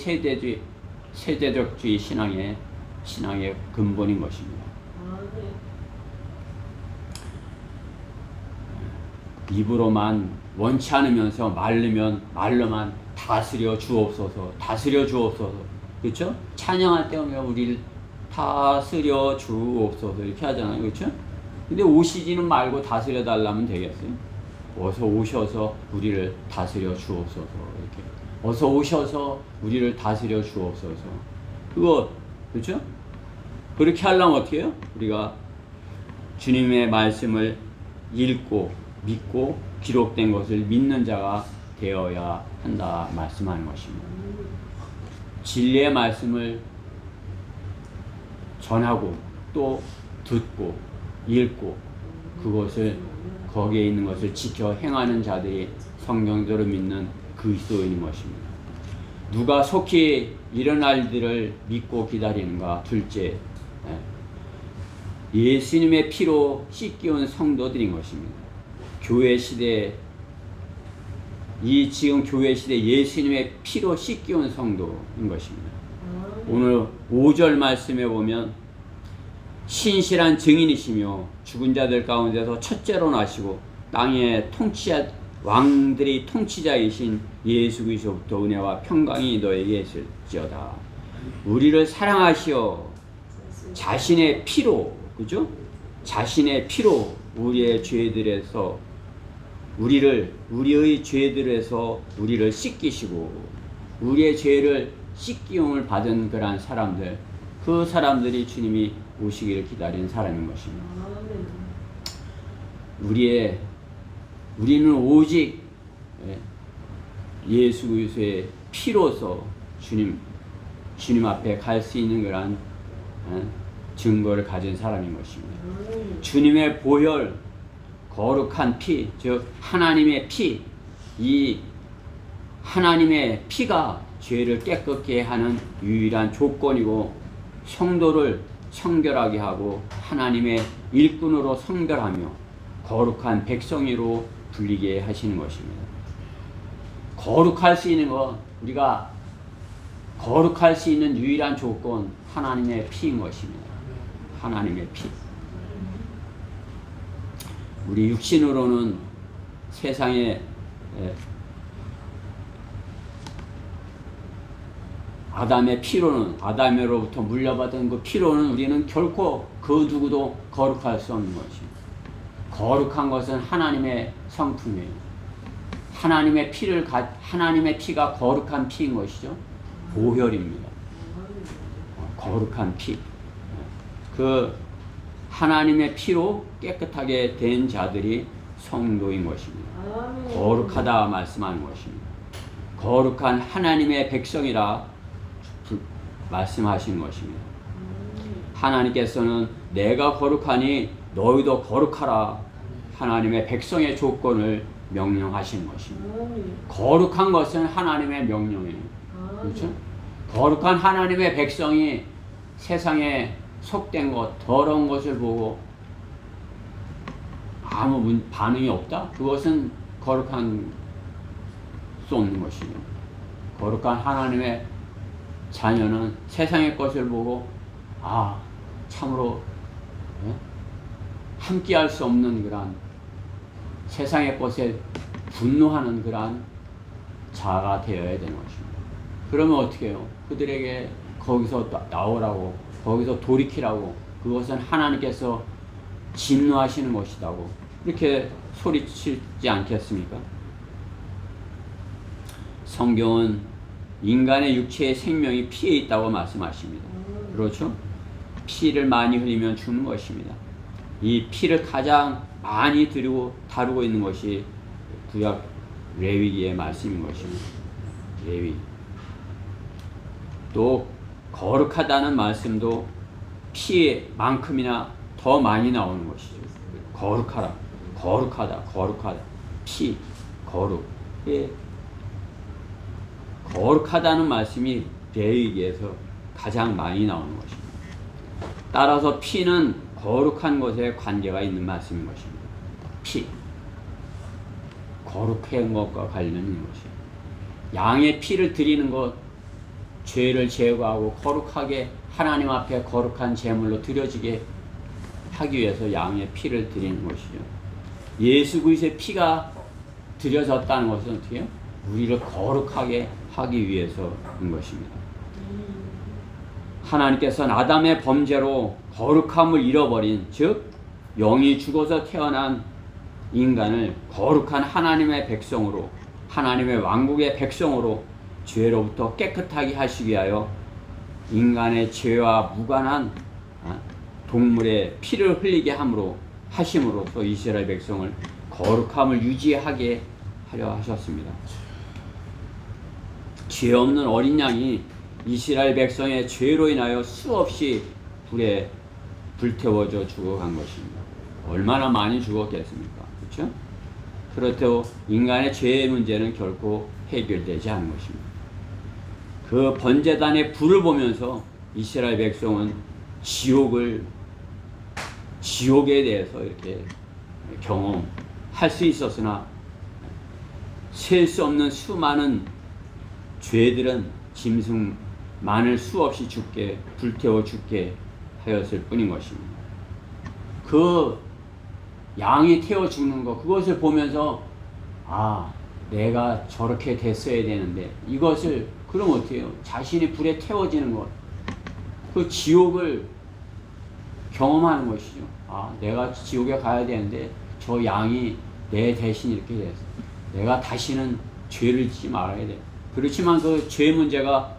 세대적주의 신앙의 근본인 것입니다. 입으로만 원치 않으면서 말로만 다스려 주옵소서. 그렇죠? 찬양할 때 보면 우리를 다스려 주옵소서 이렇게 하잖아요. 그렇죠? 근데 오시지는 말고 다스려 달라면 되겠어요? 어서 오셔서 우리를 다스려 주옵소서. 이렇게. 어서 오셔서 우리를 다스려 주옵소서. 그렇죠? 그렇게 하려면 어떻게 해요? 우리가 주님의 말씀을 읽고 믿고 기록된 것을 믿는 자가 되어야 한다 말씀하는 것입니다. 진리의 말씀을 전하고 또 듣고 읽고 그것을 거기에 있는 것을 지켜 행하는 자들이 성경대로 믿는 그리스도인인 것입니다. 누가 속히 일어날 일들을 믿고 기다리는가? 둘째, 예수님의 피로 씻기운 성도들인 것입니다. 지금 교회 시대 예수님의 피로 씻기운 성도인 것입니다. 오늘 5절 말씀에 보면 신실한 증인이시며 죽은 자들 가운데서 첫째로 나시고 땅의 왕들이 통치자이신 예수 그리스도부터 은혜와 평강이 너에게 있을지어다. 우리를 사랑하시어 자신의 피로, 그죠? 자신의 피로 우리의 죄들에서 우리를 씻기시고 우리의 죄를 씻기움을 받은 그러한 사람들, 그 사람들이 주님이 오시기를 기다리는 사람인 것입니다. 우리는 오직 예수 그리스도의 피로서 주님 앞에 갈 수 있는 그러한 증거를 가진 사람인 것입니다. 주님의 보혈, 거룩한 피, 즉 하나님의 피, 이 하나님의 피가 죄를 깨끗게 하는 유일한 조건이고 성도를 성결하게 하고 하나님의 일꾼으로 성결하며 거룩한 백성으로 불리게 하시는 것입니다. 거룩할 수 있는 것, 우리가 거룩할 수 있는 유일한 조건, 하나님의 피인 것입니다. 하나님의 피. 우리 육신으로는 세상에 아담으로부터 물려받은 그 피로는 우리는 결코 그 누구도 거룩할 수 없는 것입니다. 거룩한 것은 하나님의 성품이에요. 하나님의 피가 거룩한 피인 것이죠. 보혈입니다. 거룩한 피. 그 하나님의 피로 깨끗하게 된 자들이 성도인 것입니다. 거룩하다 말씀하는 것입니다. 거룩한 하나님의 백성이라 말씀하신 것입니다. 하나님께서는 내가 거룩하니 너희도 거룩하라. 하나님의 백성의 조건을 명령하신 것입니다. 거룩한 것은 하나님의 명령이에요. 그렇죠? 거룩한 하나님의 백성이 세상에 속된 것, 더러운 것을 보고 아무 반응이 없다? 그것은 거룩한 수 없는 것입니다. 거룩한 하나님의 자녀는 세상의 것을 보고 참으로 함께할 수 없는 그러한 세상의 것에 분노하는 그러한 자가 되어야 되는 것입니다. 그러면 어떻게 해요? 그들에게 거기서 나오라고, 거기서 돌이키라고, 그것은 하나님께서 진노하시는 것이라고 이렇게 소리치지 않겠습니까? 성경은 인간의 육체의 생명이 피에 있다고 말씀하십니다. 그렇죠? 피를 많이 흘리면 죽는 것입니다. 이 피를 가장 많이 다루고 있는 것이 구약 레위기의 말씀인 것입니다. 레위. 또 거룩하다는 말씀도 피만큼이나 더 많이 나오는 것이죠. 거룩하다, 피, 거룩. 거룩하다는 말씀이 레위기에서 가장 많이 나오는 것입니다. 따라서 피는 거룩한 것에 관계가 있는 말씀인 것입니다. 피. 거룩한 것과 관련이 있는 것이에요. 양의 피를 드리는 것, 죄를 제거하고 거룩하게 하나님 앞에 거룩한 제물로 드려지게 하기 위해서 양의 피를 드리는 것이죠. 예수 그리스도의 피가 드려졌다는 것은 어떻게 해요? 우리를 거룩하게 하기 위해서인 것입니다. 하나님께서는 아담의 범죄로 거룩함을 잃어버린, 즉 영이 죽어서 태어난 인간을 거룩한 하나님의 백성으로, 하나님의 왕국의 백성으로 죄로부터 깨끗하게 하시기 위하여 인간의 죄와 무관한 동물의 피를 흘리게 하심으로써 이스라엘 백성을 거룩함을 유지하게 하려 하셨습니다. 죄 없는 어린 양이 이스라엘 백성의 죄로 인하여 수없이 불에 불태워져 죽어간 것입니다. 얼마나 많이 죽었겠습니까? 그렇죠? 그렇다고 인간의 죄의 문제는 결코 해결되지 않은 것입니다. 그 번제단의 불을 보면서 이스라엘 백성은 지옥에 대해서 이렇게 경험할 수 있었으나 셀 수 없는 수많은 죄들은 짐승만을 수없이 불태워 죽게 하였을 뿐인 것입니다. 그 양이 태워 죽는 것, 그것을 보면서 내가 저렇게 됐어야 되는데 이것을 그럼 어떻게 해요? 자신이 불에 태워지는 것, 그 지옥을 경험하는 것이죠. 내가 지옥에 가야 되는데 저 양이 내 대신 이렇게 됐어. 내가 다시는 죄를 짓지 말아야 돼. 그렇지만 그 죄 문제가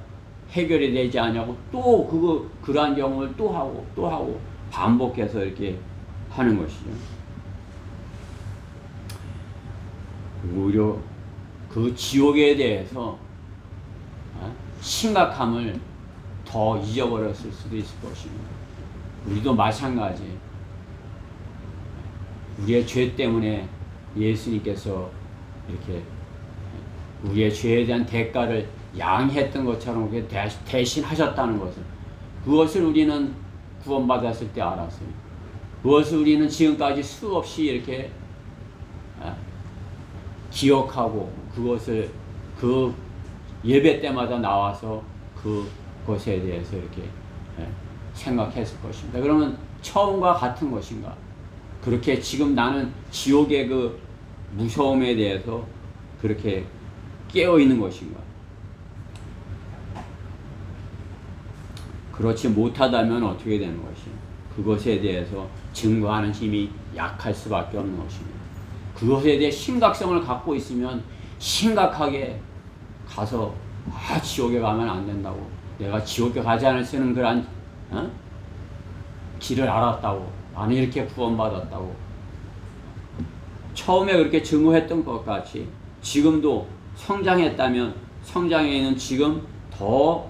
해결이 되지 않냐고 또 그러한 경험을 또 하고 반복해서 이렇게 하는 것이죠. 오히려 그 지옥에 대해서 심각함을 더 잊어버렸을 수도 있을 것입니다. 우리도 마찬가지. 우리의 죄 때문에 예수님께서 이렇게 우리의 죄에 대한 대가를 양했던 것처럼 대신하셨다는 것을, 그것을 우리는 구원받았을 때 알았어요. 그것을 우리는 지금까지 수없이 이렇게 기억하고 그것을 그 예배 때마다 나와서 그것에 대해서 이렇게 생각했을 것입니다. 그러면 처음과 같은 것인가? 그렇게 지금 나는 지옥의 그 무서움에 대해서 그렇게 깨어 있는 것인가? 그렇지 못하다면 어떻게 되는 것이요? 그것에 대해서 증거하는 힘이 약할 수밖에 없는 것입니다. 그것에 대해 심각성을 갖고 있으면 심각하게 가서 지옥에 가면 안 된다고, 내가 지옥에 가지 않을 수는 그런 길을 알았다고, 나는 이렇게 구원받았다고 처음에 그렇게 증거했던 것 같이 지금도 성장했다면 성장에는 지금 더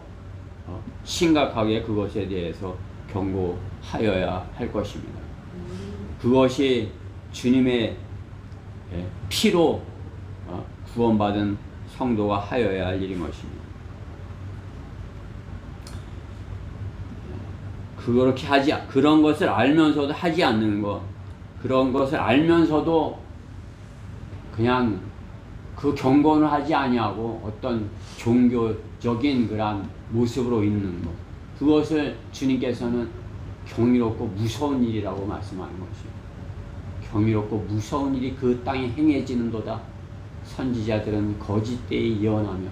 심각하게 그것에 대해서 경고하여야 할 것입니다. 그것이 주님의 피로 구원받은 성도가 하여야 할 일인 것입니다. 그런 것을 알면서도 하지 않는 것, 그런 것을 알면서도 그냥 그 경건을 하지 아니하고 어떤 종교적인 그런 모습으로 있는 것, 그것을 주님께서는 경이롭고 무서운 일이라고 말씀하는 것이요. 경이롭고 무서운 일이 그 땅에 행해지는도다. 선지자들은 거짓되이 예언하며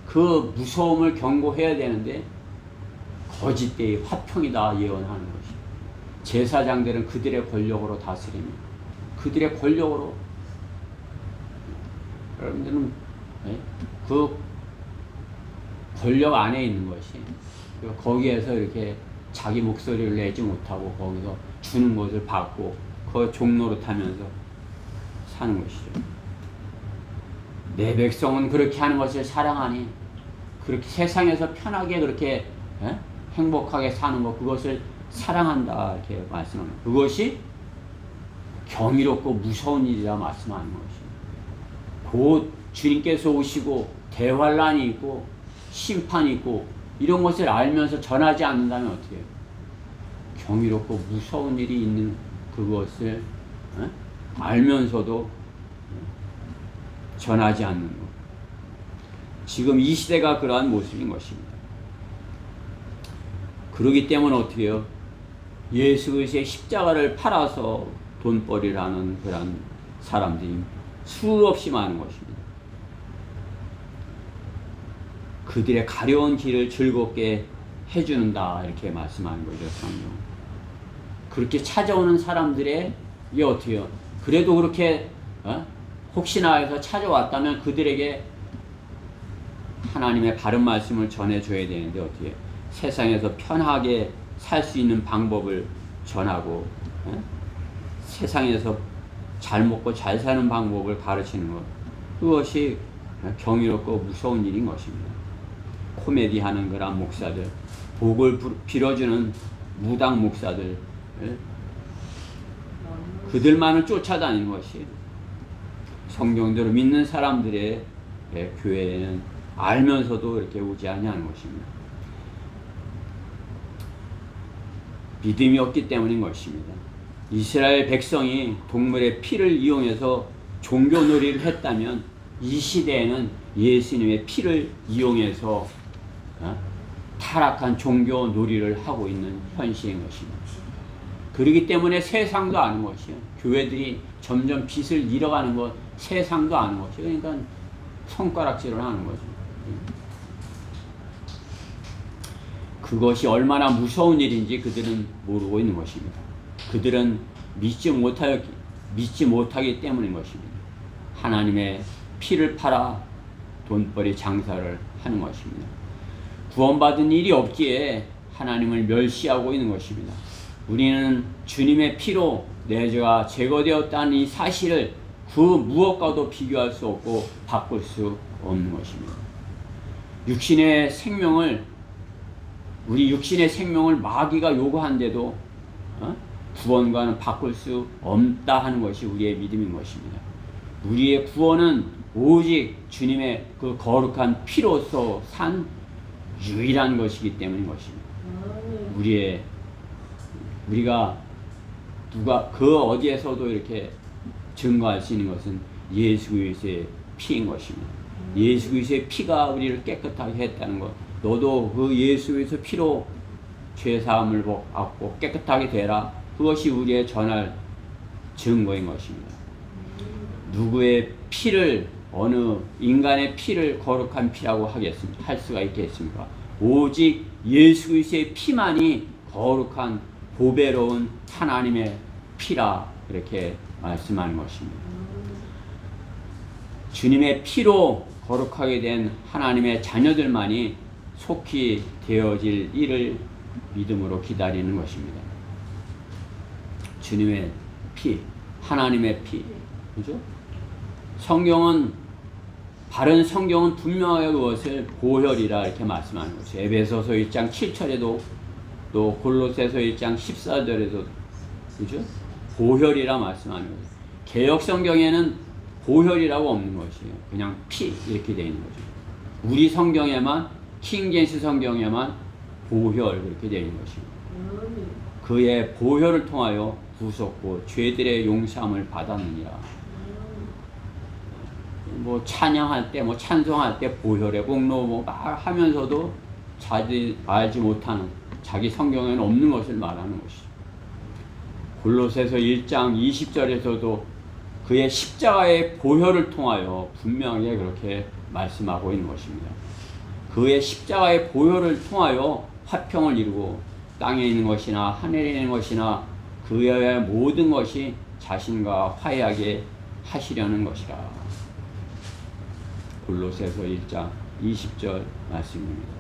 그 무서움을 경고해야 되는데 거짓되이 화평이다 예언하는 것이요. 제사장들은 그들의 권력으로 다스리며 그들의 권력으로 여러분들은 그 권력 안에 있는 것이 거기에서 이렇게 자기 목소리를 내지 못하고 거기서 주는 것을 받고 그 종로로 타면서 사는 것이죠. 내 백성은 그렇게 하는 것을 사랑하니 그렇게 세상에서 편하게 그렇게 행복하게 사는 것 그것을 사랑한다 이렇게 말씀합니다. 그것이 경이롭고 무서운 일이라 말씀하는 것이죠. 곧 주님께서 오시고 대환란이 있고 심판이 있고 이런 것을 알면서 전하지 않는다면 어떻게 해요? 경이롭고 무서운 일이 있는 그것을 알면서도 전하지 않는 것. 지금 이 시대가 그러한 모습인 것입니다. 그러기 때문에 어떻게 해요? 예수 그리스도의 십자가를 팔아서 돈벌이를 하는 그런 사람들이 수없이 많은 것입니다. 그들의 가려운 길을 즐겁게 해주는다 이렇게 말씀하는 거죠. 성경. 그렇게 찾아오는 사람들의 이게 어떻게 해요? 그래도 그렇게 혹시나 해서 찾아왔다면 그들에게 하나님의 바른 말씀을 전해줘야 되는데 어떻게 해요? 세상에서 편하게 살 수 있는 방법을 전하고 세상에서 잘 먹고 잘 사는 방법을 가르치는 것 그것이 경이롭고 무서운 일인 것입니다. 코미디 하는 그런 목사들 복을 빌어주는 무당 목사들 그들만을 쫓아다니는 것이 성경대로 믿는 사람들의 교회에는 알면서도 이렇게 오지 아니하는 것입니다. 믿음이 없기 때문인 것입니다. 이스라엘 백성이 동물의 피를 이용해서 종교놀이를 했다면 이 시대에는 예수님의 피를 이용해서 타락한 종교놀이를 하고 있는 현실인 것입니다. 그렇기 때문에 세상도 아는 것이요. 교회들이 점점 빛을 잃어가는 것, 세상도 아는 것이요. 그러니까 손가락질을 하는 거죠. 그것이 얼마나 무서운 일인지 그들은 모르고 있는 것입니다. 그들은 믿지 못하기 때문인 것입니다. 하나님의 피를 팔아 돈벌이 장사를 하는 것입니다. 구원받은 일이 없기에 하나님을 멸시하고 있는 것입니다. 우리는 주님의 피로 내 죄가 제거되었다는 이 사실을 그 무엇과도 비교할 수 없고 바꿀 수 없는 것입니다. 우리 육신의 생명을 마귀가 요구한데도 구원과는 바꿀 수 없다 하는 것이 우리의 믿음인 것입니다. 우리의 구원은 오직 주님의 그 거룩한 피로서 산 유일한 것이기 때문인 것입니다. 우리가 누가 그 어디에서도 이렇게 증거할 수 있는 것은 예수 그리스도의 피인 것입니다. 예수 그리스도의 피가 우리를 깨끗하게 했다는 것. 너도 그 예수 그리스도 피로 죄 사함을 받고 깨끗하게 되라. 그것이 우리의 전할 증거인 것입니다. 누구의 피를 어느 인간의 피를 거룩한 피라고 할 수가 있겠습니까? 오직 예수 그리스도의 피만이 거룩한 보배로운 하나님의 피라 이렇게 말씀하는 것입니다. 주님의 피로 거룩하게 된 하나님의 자녀들만이 속히 되어질 일을 믿음으로 기다리는 것입니다. 주님의 피, 하나님의 피, 그죠? 바른 성경은 분명하게 그것을 보혈이라 이렇게 말씀하는 것이죠. 에베소서 1장 7절에도 또 골로새서 1장 14절에도 그죠? 보혈이라 말씀하는 거죠. 개역 성경에는 보혈이라고 없는 것이에요. 그냥 피 이렇게 되어 있는 거죠. 우리 성경에만 킹제임스 성경에만 보혈 그렇게 되어 있는 것입니다. 그의 보혈을 통하여 구속고 죄들의 용서함을 받았느니라. 찬양할 때 찬송할 때 보혈의 공로 막 하면서도 자기 알지 못하는 자기 성경에는 없는 것을 말하는 것이죠. 골로새서 1장 20절에서도 그의 십자가의 보혈을 통하여 분명히 그렇게 말씀하고 있는 것입니다. 그의 십자가의 보혈을 통하여 화평을 이루고 땅에 있는 것이나 하늘에 있는 것이나 그의 모든 것이 자신과 화해하게 하시려는 것이라. 골로새서 1장 20절 말씀입니다.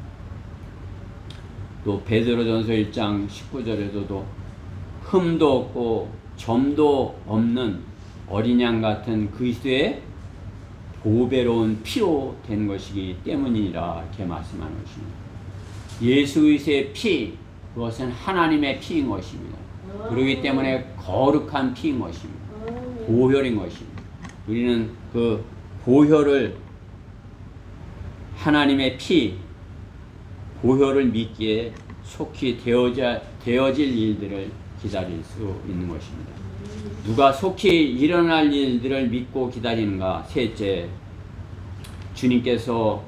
또 베드로전서 1장 19절에서도 흠도 없고 점도 없는 어린 양 같은 그리스도의 보배로운 피로 된 것이기 때문이라 이렇게 말씀하는 것입니다. 예수 그리스도의 피, 그것은 하나님의 피인 것입니다. 그렇기 때문에 거룩한 피인 것입니다. 보혈인 것입니다. 우리는 그 보혈을 하나님의 피, 보혈을 믿기에 속히 되어질 일들을 기다릴 수 있는 것입니다. 누가 속히 일어날 일들을 믿고 기다리는가? 셋째, 주님께서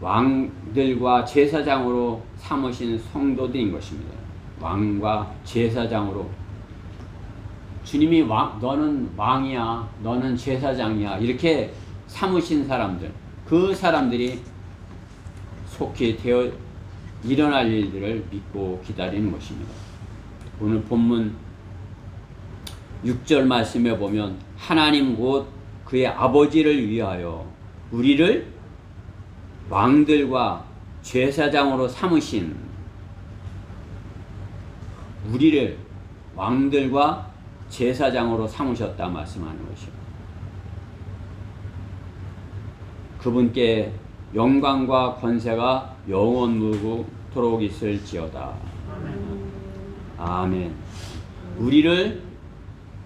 왕들과 제사장으로 삼으신 성도들인 것입니다. 왕과 제사장으로. 주님이 너는 왕이야, 너는 제사장이야 이렇게 삼으신 사람들, 그 사람들이 속히 일어날 일들을 믿고 기다리는 것입니다. 오늘 본문 6절 말씀에 보면 하나님 곧 그의 아버지를 위하여 우리를 왕들과 제사장으로 삼으신, 우리를 왕들과 제사장으로 삼으셨다 말씀하는 것이요. 그분께 영광과 권세가 영원무궁토록 있을지어다. 아멘. 우리를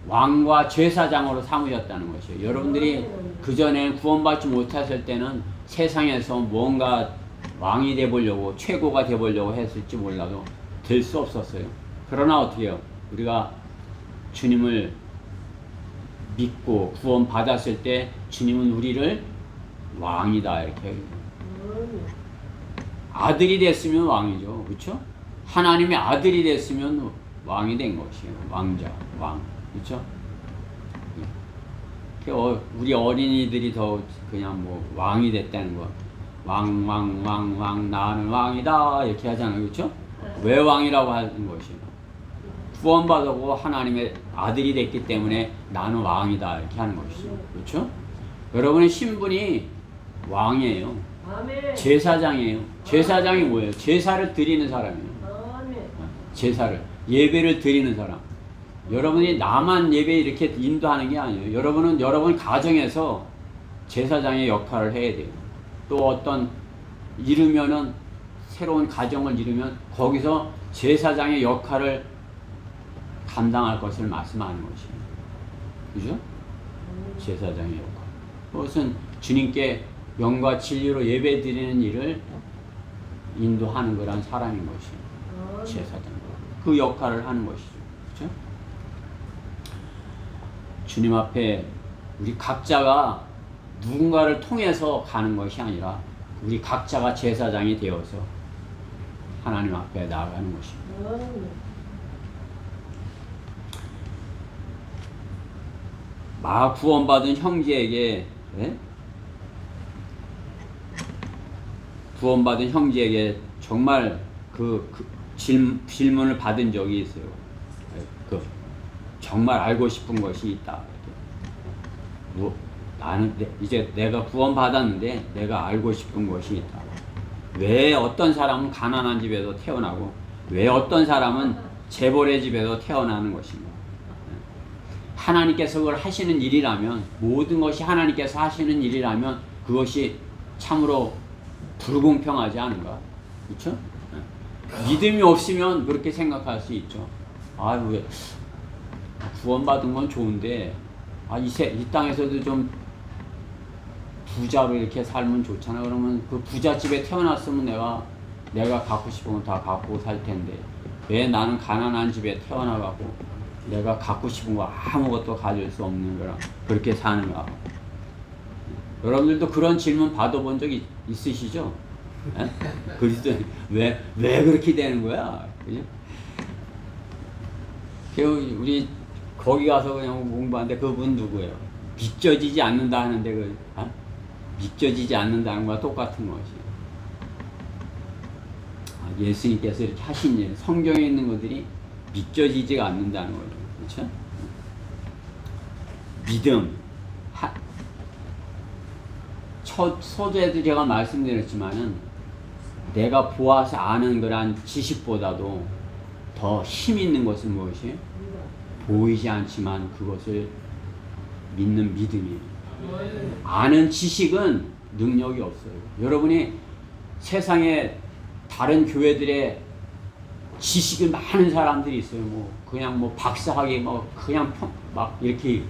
왕과 제사장으로 삼으셨다는 것이에요. 여러분들이 그전에 구원받지 못하실 때는 세상에서 뭔가 왕이 되보려고, 최고가 되보려고 했을지 몰라도 될 수 없었어요. 그러나 어떻게 해요? 우리가 주님을 믿고 구원받았을 때 주님은 우리를 왕이다 이렇게. 아들이 됐으면 왕이죠. 그렇죠? 하나님의 아들이 됐으면 왕이 된 것이에요. 왕자, 왕. 그렇죠? 우리 어린이들이 더 그냥 뭐 왕이 됐다는 거. 왕 나는 왕이다 이렇게 하잖아요. 그렇죠? 왜 왕이라고 하는 것이에요? 구원받고 하나님의 아들이 됐기 때문에 나는 왕이다 이렇게 하는 것이죠. 그렇죠? 여러분의 신분이 왕이에요. 아멘. 제사장이에요. 제사장이 뭐예요? 제사를 드리는 사람이에요. 아멘. 제사를, 예배를 드리는 사람. 여러분이 나만 예배 이렇게 인도하는 게 아니에요. 여러분은 여러분 가정에서 제사장의 역할을 해야 돼요. 또 어떤 이루면은 새로운 가정을 이루면 거기서 제사장의 역할을 감당할 것을 말씀하는 것입니다. 그죠? 제사장의 역할. 그것은 주님께 영과 진리로 예배 드리는 일을 인도하는 거란 사람인 것이에요. 제사장. 그 역할을 하는 것이죠. 그렇죠? 주님 앞에 우리 각자가 누군가를 통해서 가는 것이 아니라 우리 각자가 제사장이 되어서 하나님 앞에 나아가는 것입니다. 구원받은 형제에게, 네? 구원받은 형제에게 정말 질문을 받은 적이 있어요. 정말 알고 싶은 것이 있다. 나는 이제 내가 구원받았는데 내가 알고 싶은 것이 있다. 왜 어떤 사람은 가난한 집에서 태어나고 왜 어떤 사람은 재벌의 집에서 태어나는 것인가? 하나님께서 그걸 하시는 일이라면, 모든 것이 하나님께서 하시는 일이라면 그것이 참으로 불공평하지 않은가? 그렇죠? 믿음이 없으면 그렇게 생각할 수 있죠. 왜 구원받은 건 좋은데 이 땅에서도 좀 부자로 이렇게 살면 좋잖아. 그러면 그 부잣집에 태어났으면 내가 갖고 싶은 건 다 갖고 살 텐데 왜 나는 가난한 집에 태어나갖고 내가 갖고 싶은 거 아무것도 가질 수 없는 거라 그렇게 사는가? 여러분들도 그런 질문 받아본 적 있으시죠? 그리스도인 왜 그렇게 되는 거야? 그죠? 우리 거기 가서 그냥 공부하는데 그분 누구예요? 믿겨지지 않는다 하는데 믿겨지지 않는다는 거와 똑같은 것이. 예수님께서 이렇게 하신 일, 성경에 있는 것들이 믿겨지지가 않는다는 거죠. 그렇죠? 믿음. 첫 소재도 제가 말씀드렸지만은 내가 보아서 아는 그런 지식보다도 더 힘 있는 것은 무엇이에요? 보이지 않지만 그것을 믿는 믿음이에요. 아는 지식은 능력이 없어요. 여러분이 세상에 다른 교회들의 지식이 많은 사람들이 있어요. 그냥 박사학위 그냥 막 이렇게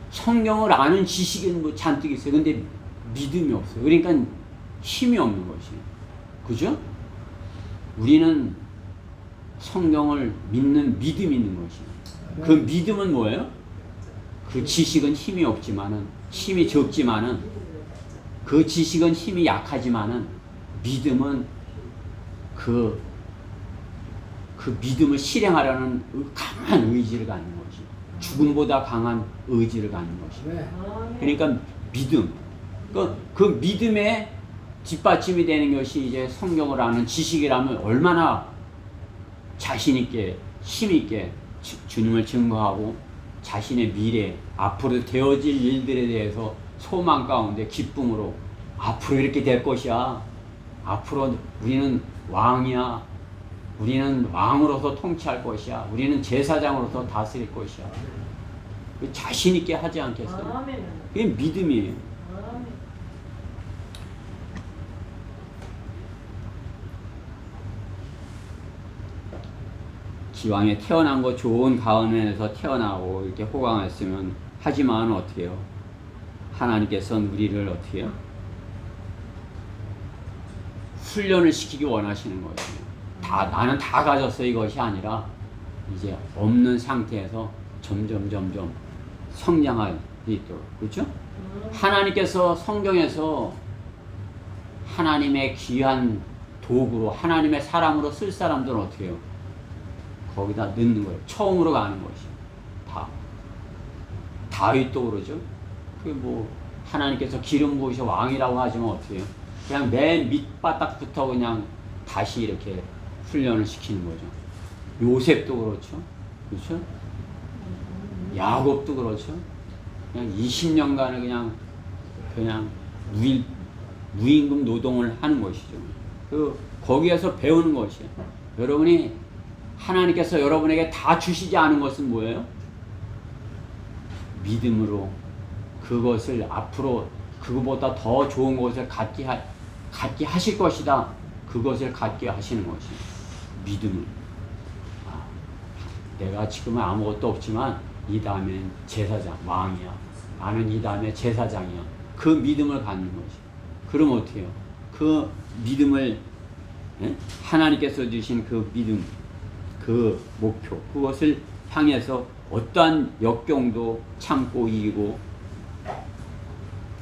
성경을 아는 지식은 잔뜩 있어요. 근데 믿음이 없어요. 그러니까 힘이 없는 것이에요. 그죠? 우리는 성경을 믿는 믿음이 있는 것이에요. 그 믿음은 뭐예요? 그 지식은 힘이 없지만은, 힘이 적지만은, 그 지식은 힘이 약하지만은, 믿음은 그 믿음을 실행하려는 강한 의지를 갖는 것이, 죽음보다 강한 의지를 갖는 것이. 그러니까 믿음, 그 믿음에 뒷받침이 되는 것이 이제 성경을 아는 지식이라면 얼마나 자신 있게, 힘 있게 주님을 증거하고 자신의 미래, 앞으로 되어질 일들에 대해서 소망 가운데 기쁨으로 앞으로 이렇게 될 것이야. 앞으로 우리는 왕이야. 우리는 왕으로서 통치할 것이야. 우리는 제사장으로서 다스릴 것이야. 자신 있게 하지 않겠어요? 그게 믿음이에요. 기왕에 태어난 거 좋은 가운데에서 태어나고 이렇게 호강했으면, 하지만 어떻게 해요? 하나님께서는 우리를 어떻게 해요? 훈련을 시키기 원하시는 거예요. 나는 다 가졌어 이것이 아니라 이제 없는 상태에서 점점 성장할 수 있도록. 그렇죠? 하나님께서 성경에서 하나님의 귀한 도구로, 하나님의 사람으로 쓸 사람들은 어떻게 해요? 거기다 넣는 거예요. 처음으로 가는 것이. 다윗도 그러죠. 하나님께서 기름 부으셔 왕이라고 하지만 어떻게 해요? 그냥 맨 밑바닥부터 그냥 다시 이렇게 훈련을 시키는 거죠. 요셉도 그렇죠. 그렇죠? 야곱도 그렇죠. 그냥 20년간을 그냥 무임금 노동을 하는 것이죠. 거기에서 배우는 것이에요. 여러분이 하나님께서 여러분에게 다 주시지 않은 것은 뭐예요? 믿음으로 그것을 앞으로 그거보다 더 좋은 것을 갖게 하실 것이다. 그것을 갖게 하시는 것이에요. 믿음을. 내가 지금은 아무것도 없지만 이 다음엔 제사장, 왕이야. 나는 이 다음에 제사장이야. 그 믿음을 갖는 것이. 그럼 어떻게 해요? 그 믿음을, 하나님께서 주신 그 믿음, 그 목표, 그것을 향해서 어떠한 역경도 참고 이기고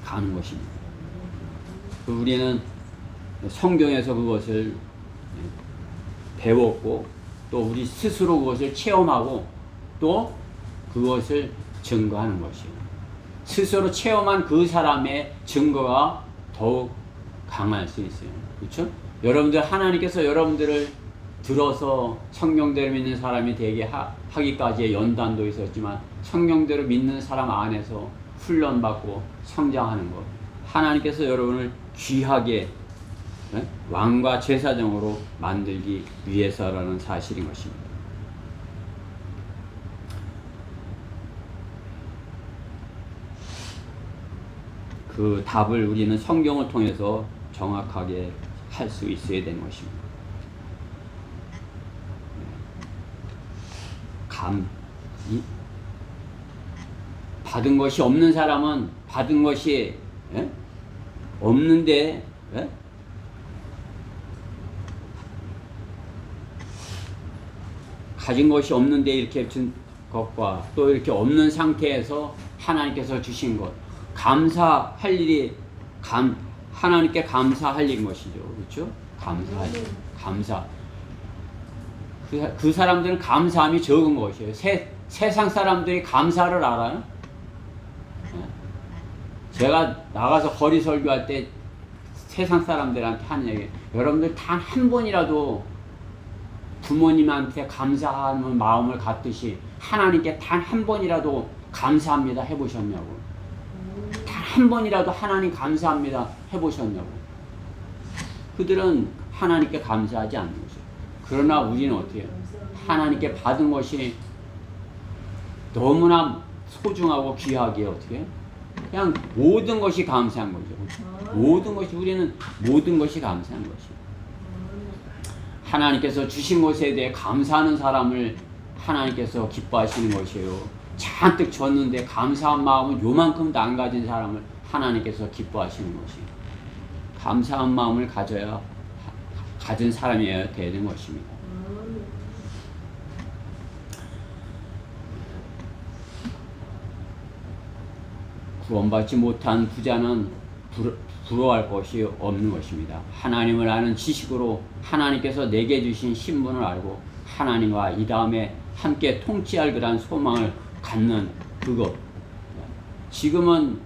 가는 것입니다. 우리는 성경에서 그것을 배웠고 또 우리 스스로 그것을 체험하고 또 그것을 증거하는 것이에요. 스스로 체험한 그 사람의 증거가 더욱 강할 수 있어요. 그렇죠? 여러분들, 하나님께서 여러분들을 들어서 성경대로 믿는 사람이 되게 하기까지의 연단도 있었지만 성경대로 믿는 사람 안에서 훈련받고 성장하는 것, 하나님께서 여러분을 귀하게 왕과 제사장으로 만들기 위해서라는 사실인 것입니다. 그 답을 우리는 성경을 통해서 정확하게 할 수 있어야 되는 것입니다. 받은 것이 없는 사람은 받은 것이 없는데 가진 것이 없는데 이렇게 준 것과 또 이렇게 없는 상태에서 하나님께서 주신 것, 감사할 일이 하나님께 감사할 일인 것이죠. 그렇죠? 감사할 일. 감사. 그 사람들은 감사함이 적은 것이에요. 세상 사람들이 감사를 알아요? 제가 나가서 거리 설교할 때 세상 사람들한테 하는 얘기, 여러분들 단 한 번이라도 부모님한테 감사하는 마음을 갖듯이 하나님께 단 한 번이라도 감사합니다 해보셨냐고. 단 한 번이라도 하나님 감사합니다 해보셨냐고. 그들은 하나님께 감사하지 않는 거죠. 그러나 우리는 어떻게 해요? 하나님께 받은 것이 너무나 소중하고 귀하기에 어떻게 해요? 그냥 모든 것이 감사한 거죠. 모든 것이, 우리는 모든 것이 감사한 것이에요. 하나님께서 주신 것에 대해 감사하는 사람을 하나님께서 기뻐하시는 것이에요. 잔뜩 줬는데 감사한 마음은 요만큼도 안 가진 사람을 하나님께서 기뻐하시는 것이에요. 감사한 마음을 가진 사람이어야 되는 것입니다. 구원받지 못한 부자는 부러워할 것이 없는 것입니다. 하나님을 아는 지식으로 하나님께서 내게 주신 신분을 알고 하나님과 이 다음에 함께 통치할 그런 소망을 갖는 그것. 지금은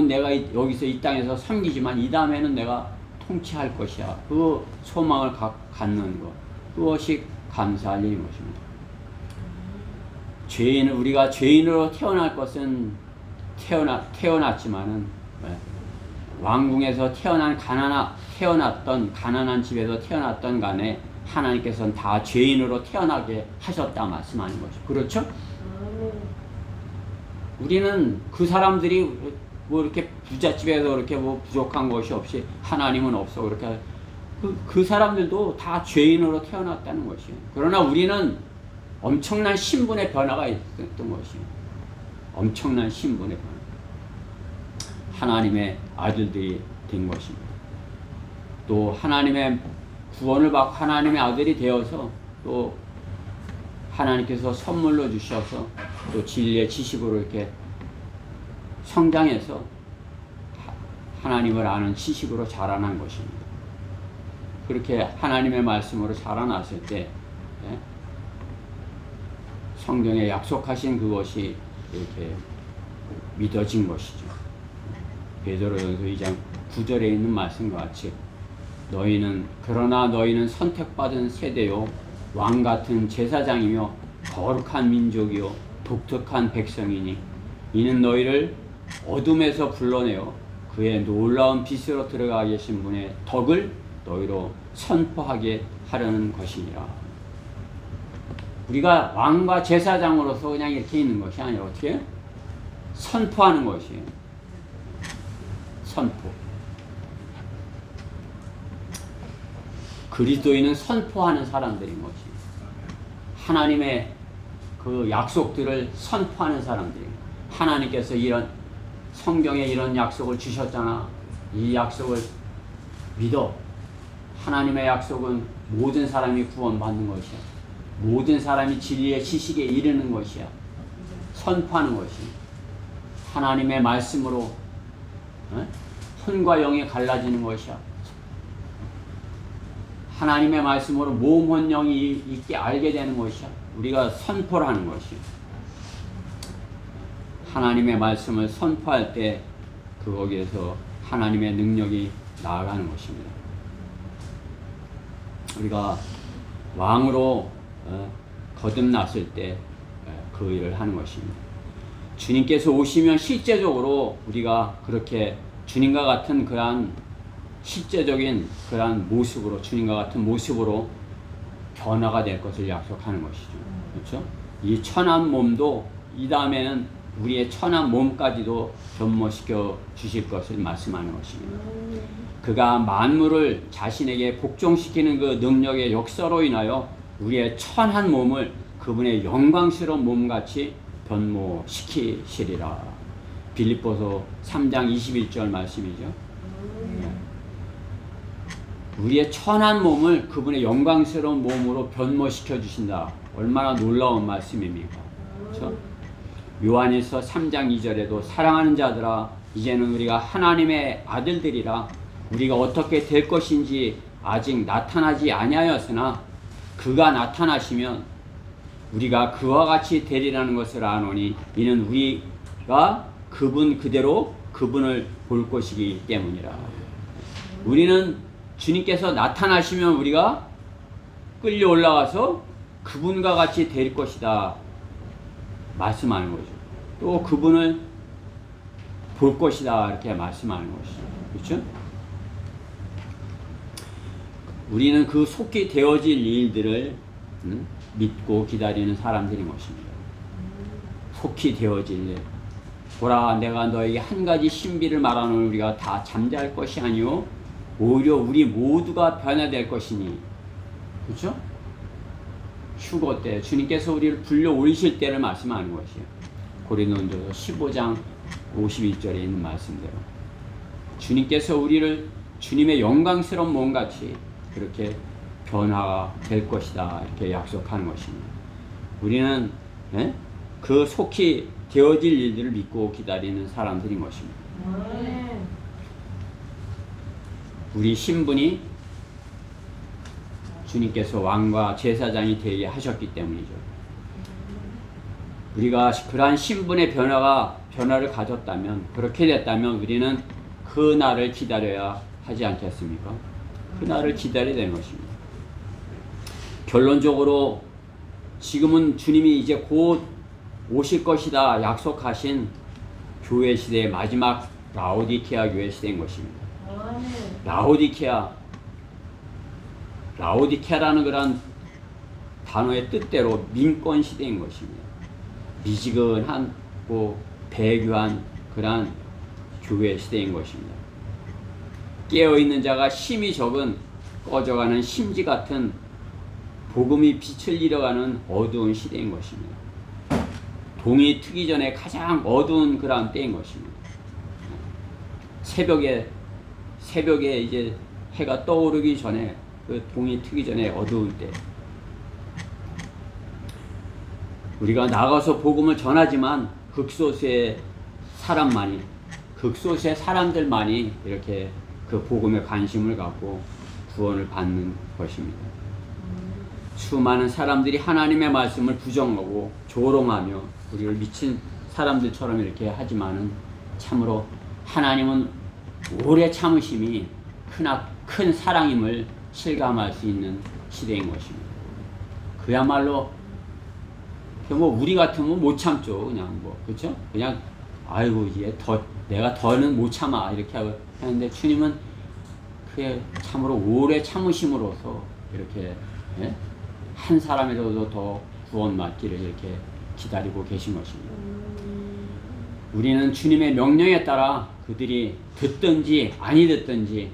내가 여기서 이 땅에서 섬기지만 이 다음에는 내가 통치할 것이야. 그 소망을 갖는 것. 그것이 감사할 일인 것입니다. 우리가 죄인으로 태어날 것은 태어났지만은 왕궁에서 태어났던 가난한 집에서 태어났던 간에 하나님께서는 다 죄인으로 태어나게 하셨다 말씀하는 거죠. 그렇죠? 우리는 그 사람들이 뭐 이렇게 부잣집에서 그렇게 뭐 부족한 것이 없이 하나님은 없어 그렇게 그 사람들도 다 죄인으로 태어났다는 것이에요. 그러나 우리는 엄청난 신분의 변화가 있었던 것이에요. 엄청난 신분의 변화. 하나님의 아들들이 된 것입니다. 또 하나님의 구원을 받고 하나님의 아들이 되어서 또 하나님께서 선물로 주셔서 또 진리의 지식으로 이렇게 성장해서 하나님을 아는 지식으로 자라난 것입니다. 그렇게 하나님의 말씀으로 자라났을 때 성경에 약속하신 그것이 이렇게 믿어진 것이죠. 베드로전서 2장 9절에 있는 말씀과 같이 그러나 너희는 선택받은 세대요 왕 같은 제사장이며 거룩한 민족이요 독특한 백성이니 이는 너희를 어둠에서 불러내어 그의 놀라운 빛으로 들어가 계신 분의 덕을 너희로 선포하게 하려는 것이니라. 우리가 왕과 제사장으로서 그냥 이렇게 있는 것이 아니라 어떻게 선포하는 것이에요. 선포. 그리스도인은 선포하는 사람들인 것이. 하나님의 그 약속들을 선포하는 사람들이. 하나님께서 이런 성경에 이런 약속을 주셨잖아. 이 약속을 믿어. 하나님의 약속은 모든 사람이 구원받는 것이야. 모든 사람이 진리의 지식에 이르는 것이야. 선포하는 것이. 하나님의 말씀으로 혼과 영이 갈라지는 것이야. 하나님의 말씀으로 몸, 혼, 영이 있게 알게 되는 것이야. 우리가 선포를 하는 것이야. 하나님의 말씀을 선포할 때 거기에서 하나님의 능력이 나아가는 것입니다. 우리가 왕으로 거듭났을 때 그 일을 하는 것입니다. 주님께서 오시면 실제적으로 우리가 그렇게 주님과 같은 그러한 실제적인 그러한 모습으로 주님과 같은 모습으로 변화가 될 것을 약속하는 것이죠. 그렇죠? 이 천한 몸도 이 다음에는 우리의 천한 몸까지도 변모시켜 주실 것을 말씀하는 것입니다. 그가 만물을 자신에게 복종시키는 그 능력의 역사로 인하여 우리의 천한 몸을 그분의 영광스러운 몸같이 변모시키시리라. 빌립보서 3장 21절 말씀이죠. 우리의 천한 몸을 그분의 영광스러운 몸으로 변모시켜 주신다. 얼마나 놀라운 말씀입니까? 그렇죠? 요한일서 3장 2절에도 사랑하는 자들아 이제는 우리가 하나님의 아들들이라 우리가 어떻게 될 것인지 아직 나타나지 아니하였으나 그가 나타나시면 우리가 그와 같이 되리라는 것을 아노니 이는 우리가 그분 그대로 그분을 볼 것이기 때문이라. 우리는 주님께서 나타나시면 우리가 끌려 올라가서 그분과 같이 될 것이다 말씀하는 거죠. 또 그분을 볼 것이다 이렇게 말씀하는 것이죠. 그렇죠? 우리는 그 속히 되어질 일들을 믿고 기다리는 사람들인 것입니다. 속히 되어질 일. 보라, 내가 너에게 한 가지 신비를 말하노니 우리가 다 잠잘 것이 아니요 오히려 우리 모두가 변화될 것이니. 그렇죠? 휴거 때 주님께서 우리를 불러 오리실 때를 말씀하는 것이에요. 고린도전서 15장 51절에 있는 말씀대로 주님께서 우리를 주님의 영광스러운 몸같이 그렇게 변화가 될 것이다 이렇게 약속하는 것입니다. 우리는 그 속히 되어질 일들을 믿고 기다리는 사람들인 것입니다. 우리 신분이 주님께서 왕과 제사장이 되게 하셨기 때문이죠. 우리가 그러한 신분의 변화를 가졌다면, 그렇게 됐다면 우리는 그 날을 기다려야 하지 않겠습니까? 그 날을 기다려야 되는 것입니다. 결론적으로 지금은 주님이 이제 곧 오실 것이다 약속하신 교회 시대의 마지막 라오디케아 교회 시대인 것입니다. 라오디케아라는 그런 단어의 뜻대로 민권 시대인 것입니다. 미지근하고 배교한 그러한 교회 시대인 것입니다. 깨어있는 자가 힘이 적은 꺼져가는 심지 같은 복음이 빛을 잃어가는 어두운 시대인 것입니다. 동이 트기 전에 가장 어두운 그런 때인 것입니다. 새벽에 이제 해가 떠오르기 전에 그 동이 트기 전에 어두운 때 우리가 나가서 복음을 전하지만 극소수의 사람들만이 이렇게 그 복음에 관심을 갖고 구원을 받는 것입니다. 수많은 사람들이 하나님의 말씀을 부정하고 조롱하며 우리를 미친 사람들처럼 이렇게 하지만은 참으로 하나님은 오래 참으심이 큰 사랑임을 실감할 수 있는 시대인 것입니다. 그야말로 우리 같으면 못 참죠. 그렇죠? 그냥 아이고 이제 내가 더는 못 참아 이렇게 하는데 주님은 그게 참으로 오래 참으심으로써 이렇게 한 사람이라도 더 구원받기를 이렇게 기다리고 계신 것입니다. 우리는 주님의 명령에 따라 그들이 듣든지 아니 듣든지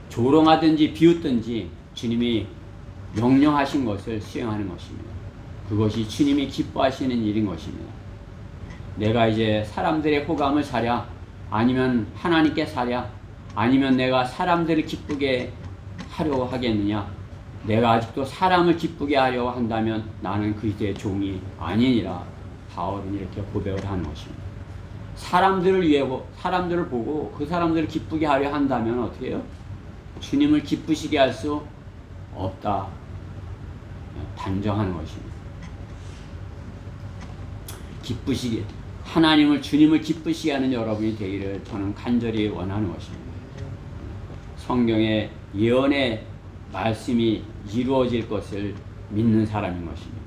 조롱하든지 비웃든지 주님이 명령하신 것을 수행하는 것입니다. 그것이 주님이 기뻐하시는 일인 것입니다. 내가 이제 사람들의 호감을 사랴 아니면 하나님께 사랴 아니면 내가 사람들을 기쁘게 하려고 하겠느냐. 내가 아직도 사람을 기쁘게 하려고 한다면 나는 그리스도의 종이 아니니라. 바울은 이렇게 고백을 하는 것입니다. 사람들을 보고 그 사람들을 기쁘게 하려 한다면 어떻게 해요? 주님을 기쁘시게 할 수 없다. 단정하는 것입니다. 주님을 기쁘시게 하는 여러분이 되기를 저는 간절히 원하는 것입니다. 성경의 예언의 말씀이 이루어질 것을 믿는 사람인 것입니다.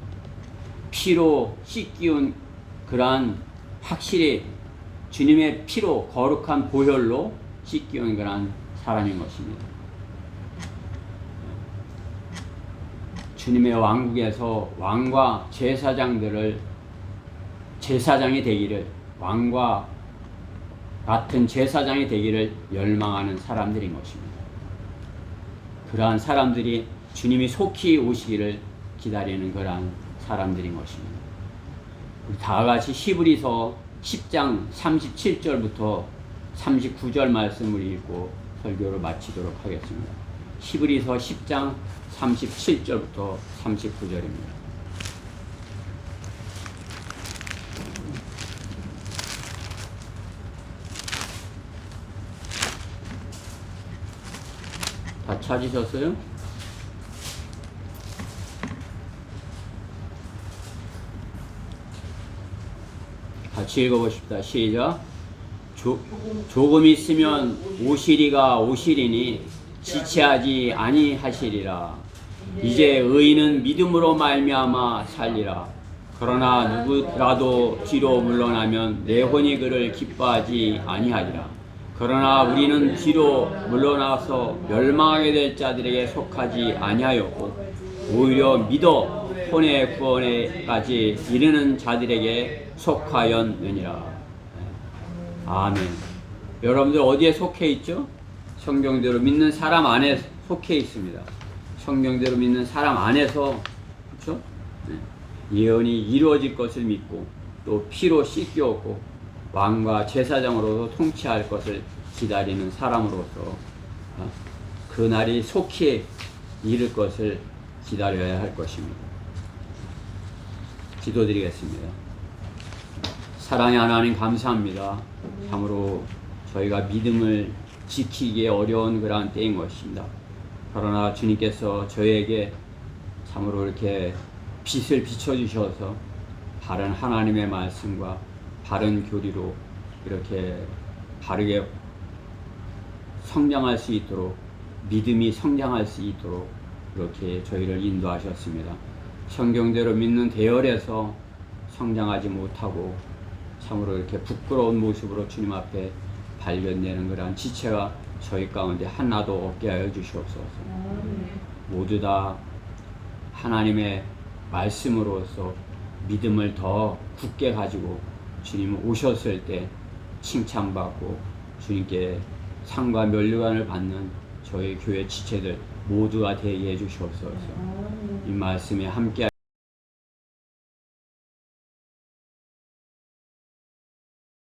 피로 씻기운 그러한 확실히 주님의 피로 거룩한 보혈로 씻기운 그러한 사람인 것입니다. 주님의 왕국에서 왕과 제사장이 되기를 왕과 같은 제사장이 되기를 열망하는 사람들인 것입니다. 그러한 사람들이 주님이 속히 오시기를 기다리는 그러한 사람들인 것입니다. 우리 다 같이 히브리서 10장 37절부터 39절 말씀을 읽고 설교를 마치도록 하겠습니다. 히브리서 10장 37절부터 39절입니다. 찾으셨어요? 같이 읽어보십시다. 시작. 조금 있으면 오시리가 오시리니 지체하지 아니하시리라. 이제 의인은 믿음으로 말미암아 살리라. 그러나 누구라도 뒤로 물러나면 내 혼이 그를 기뻐하지 아니하리라. 그러나 우리는 뒤로 물러나서 멸망하게 될 자들에게 속하지 아니하였고 오히려 믿어 혼의 구원에까지 이르는 자들에게 속하였느니라. 아멘. 여러분들 어디에 속해 있죠? 성경대로 믿는 사람 안에 속해 있습니다. 성경대로 믿는 사람 안에서, 그렇죠? 예언이 이루어질 것을 믿고 또 피로 씻겨오고 왕과 제사장으로서 통치할 것을 기다리는 사람으로서 그 날이 속히 이를 것을 기다려야 할 것입니다. 기도드리겠습니다. 사랑의 하나님 감사합니다. 참으로 저희가 믿음을 지키기에 어려운 그러한 때인 것입니다. 그러나 주님께서 저희에게 참으로 이렇게 빛을 비춰주셔서 바른 하나님의 말씀과 바른 교리로 이렇게 바르게 성장할 수 있도록 믿음이 성장할 수 있도록 이렇게 저희를 인도하셨습니다. 성경대로 믿는 대열에서 성장하지 못하고 참으로 이렇게 부끄러운 모습으로 주님 앞에 발견되는 그러한 지체가 저희 가운데 하나도 없게 하여 주시옵소서. 모두 다 하나님의 말씀으로서 믿음을 더 굳게 가지고 주님 오셨을 때 칭찬받고 주님께 상과 면류관을 받는 저희 교회 지체들 모두가 되게 해 주시옵소서. 이 말씀에 함께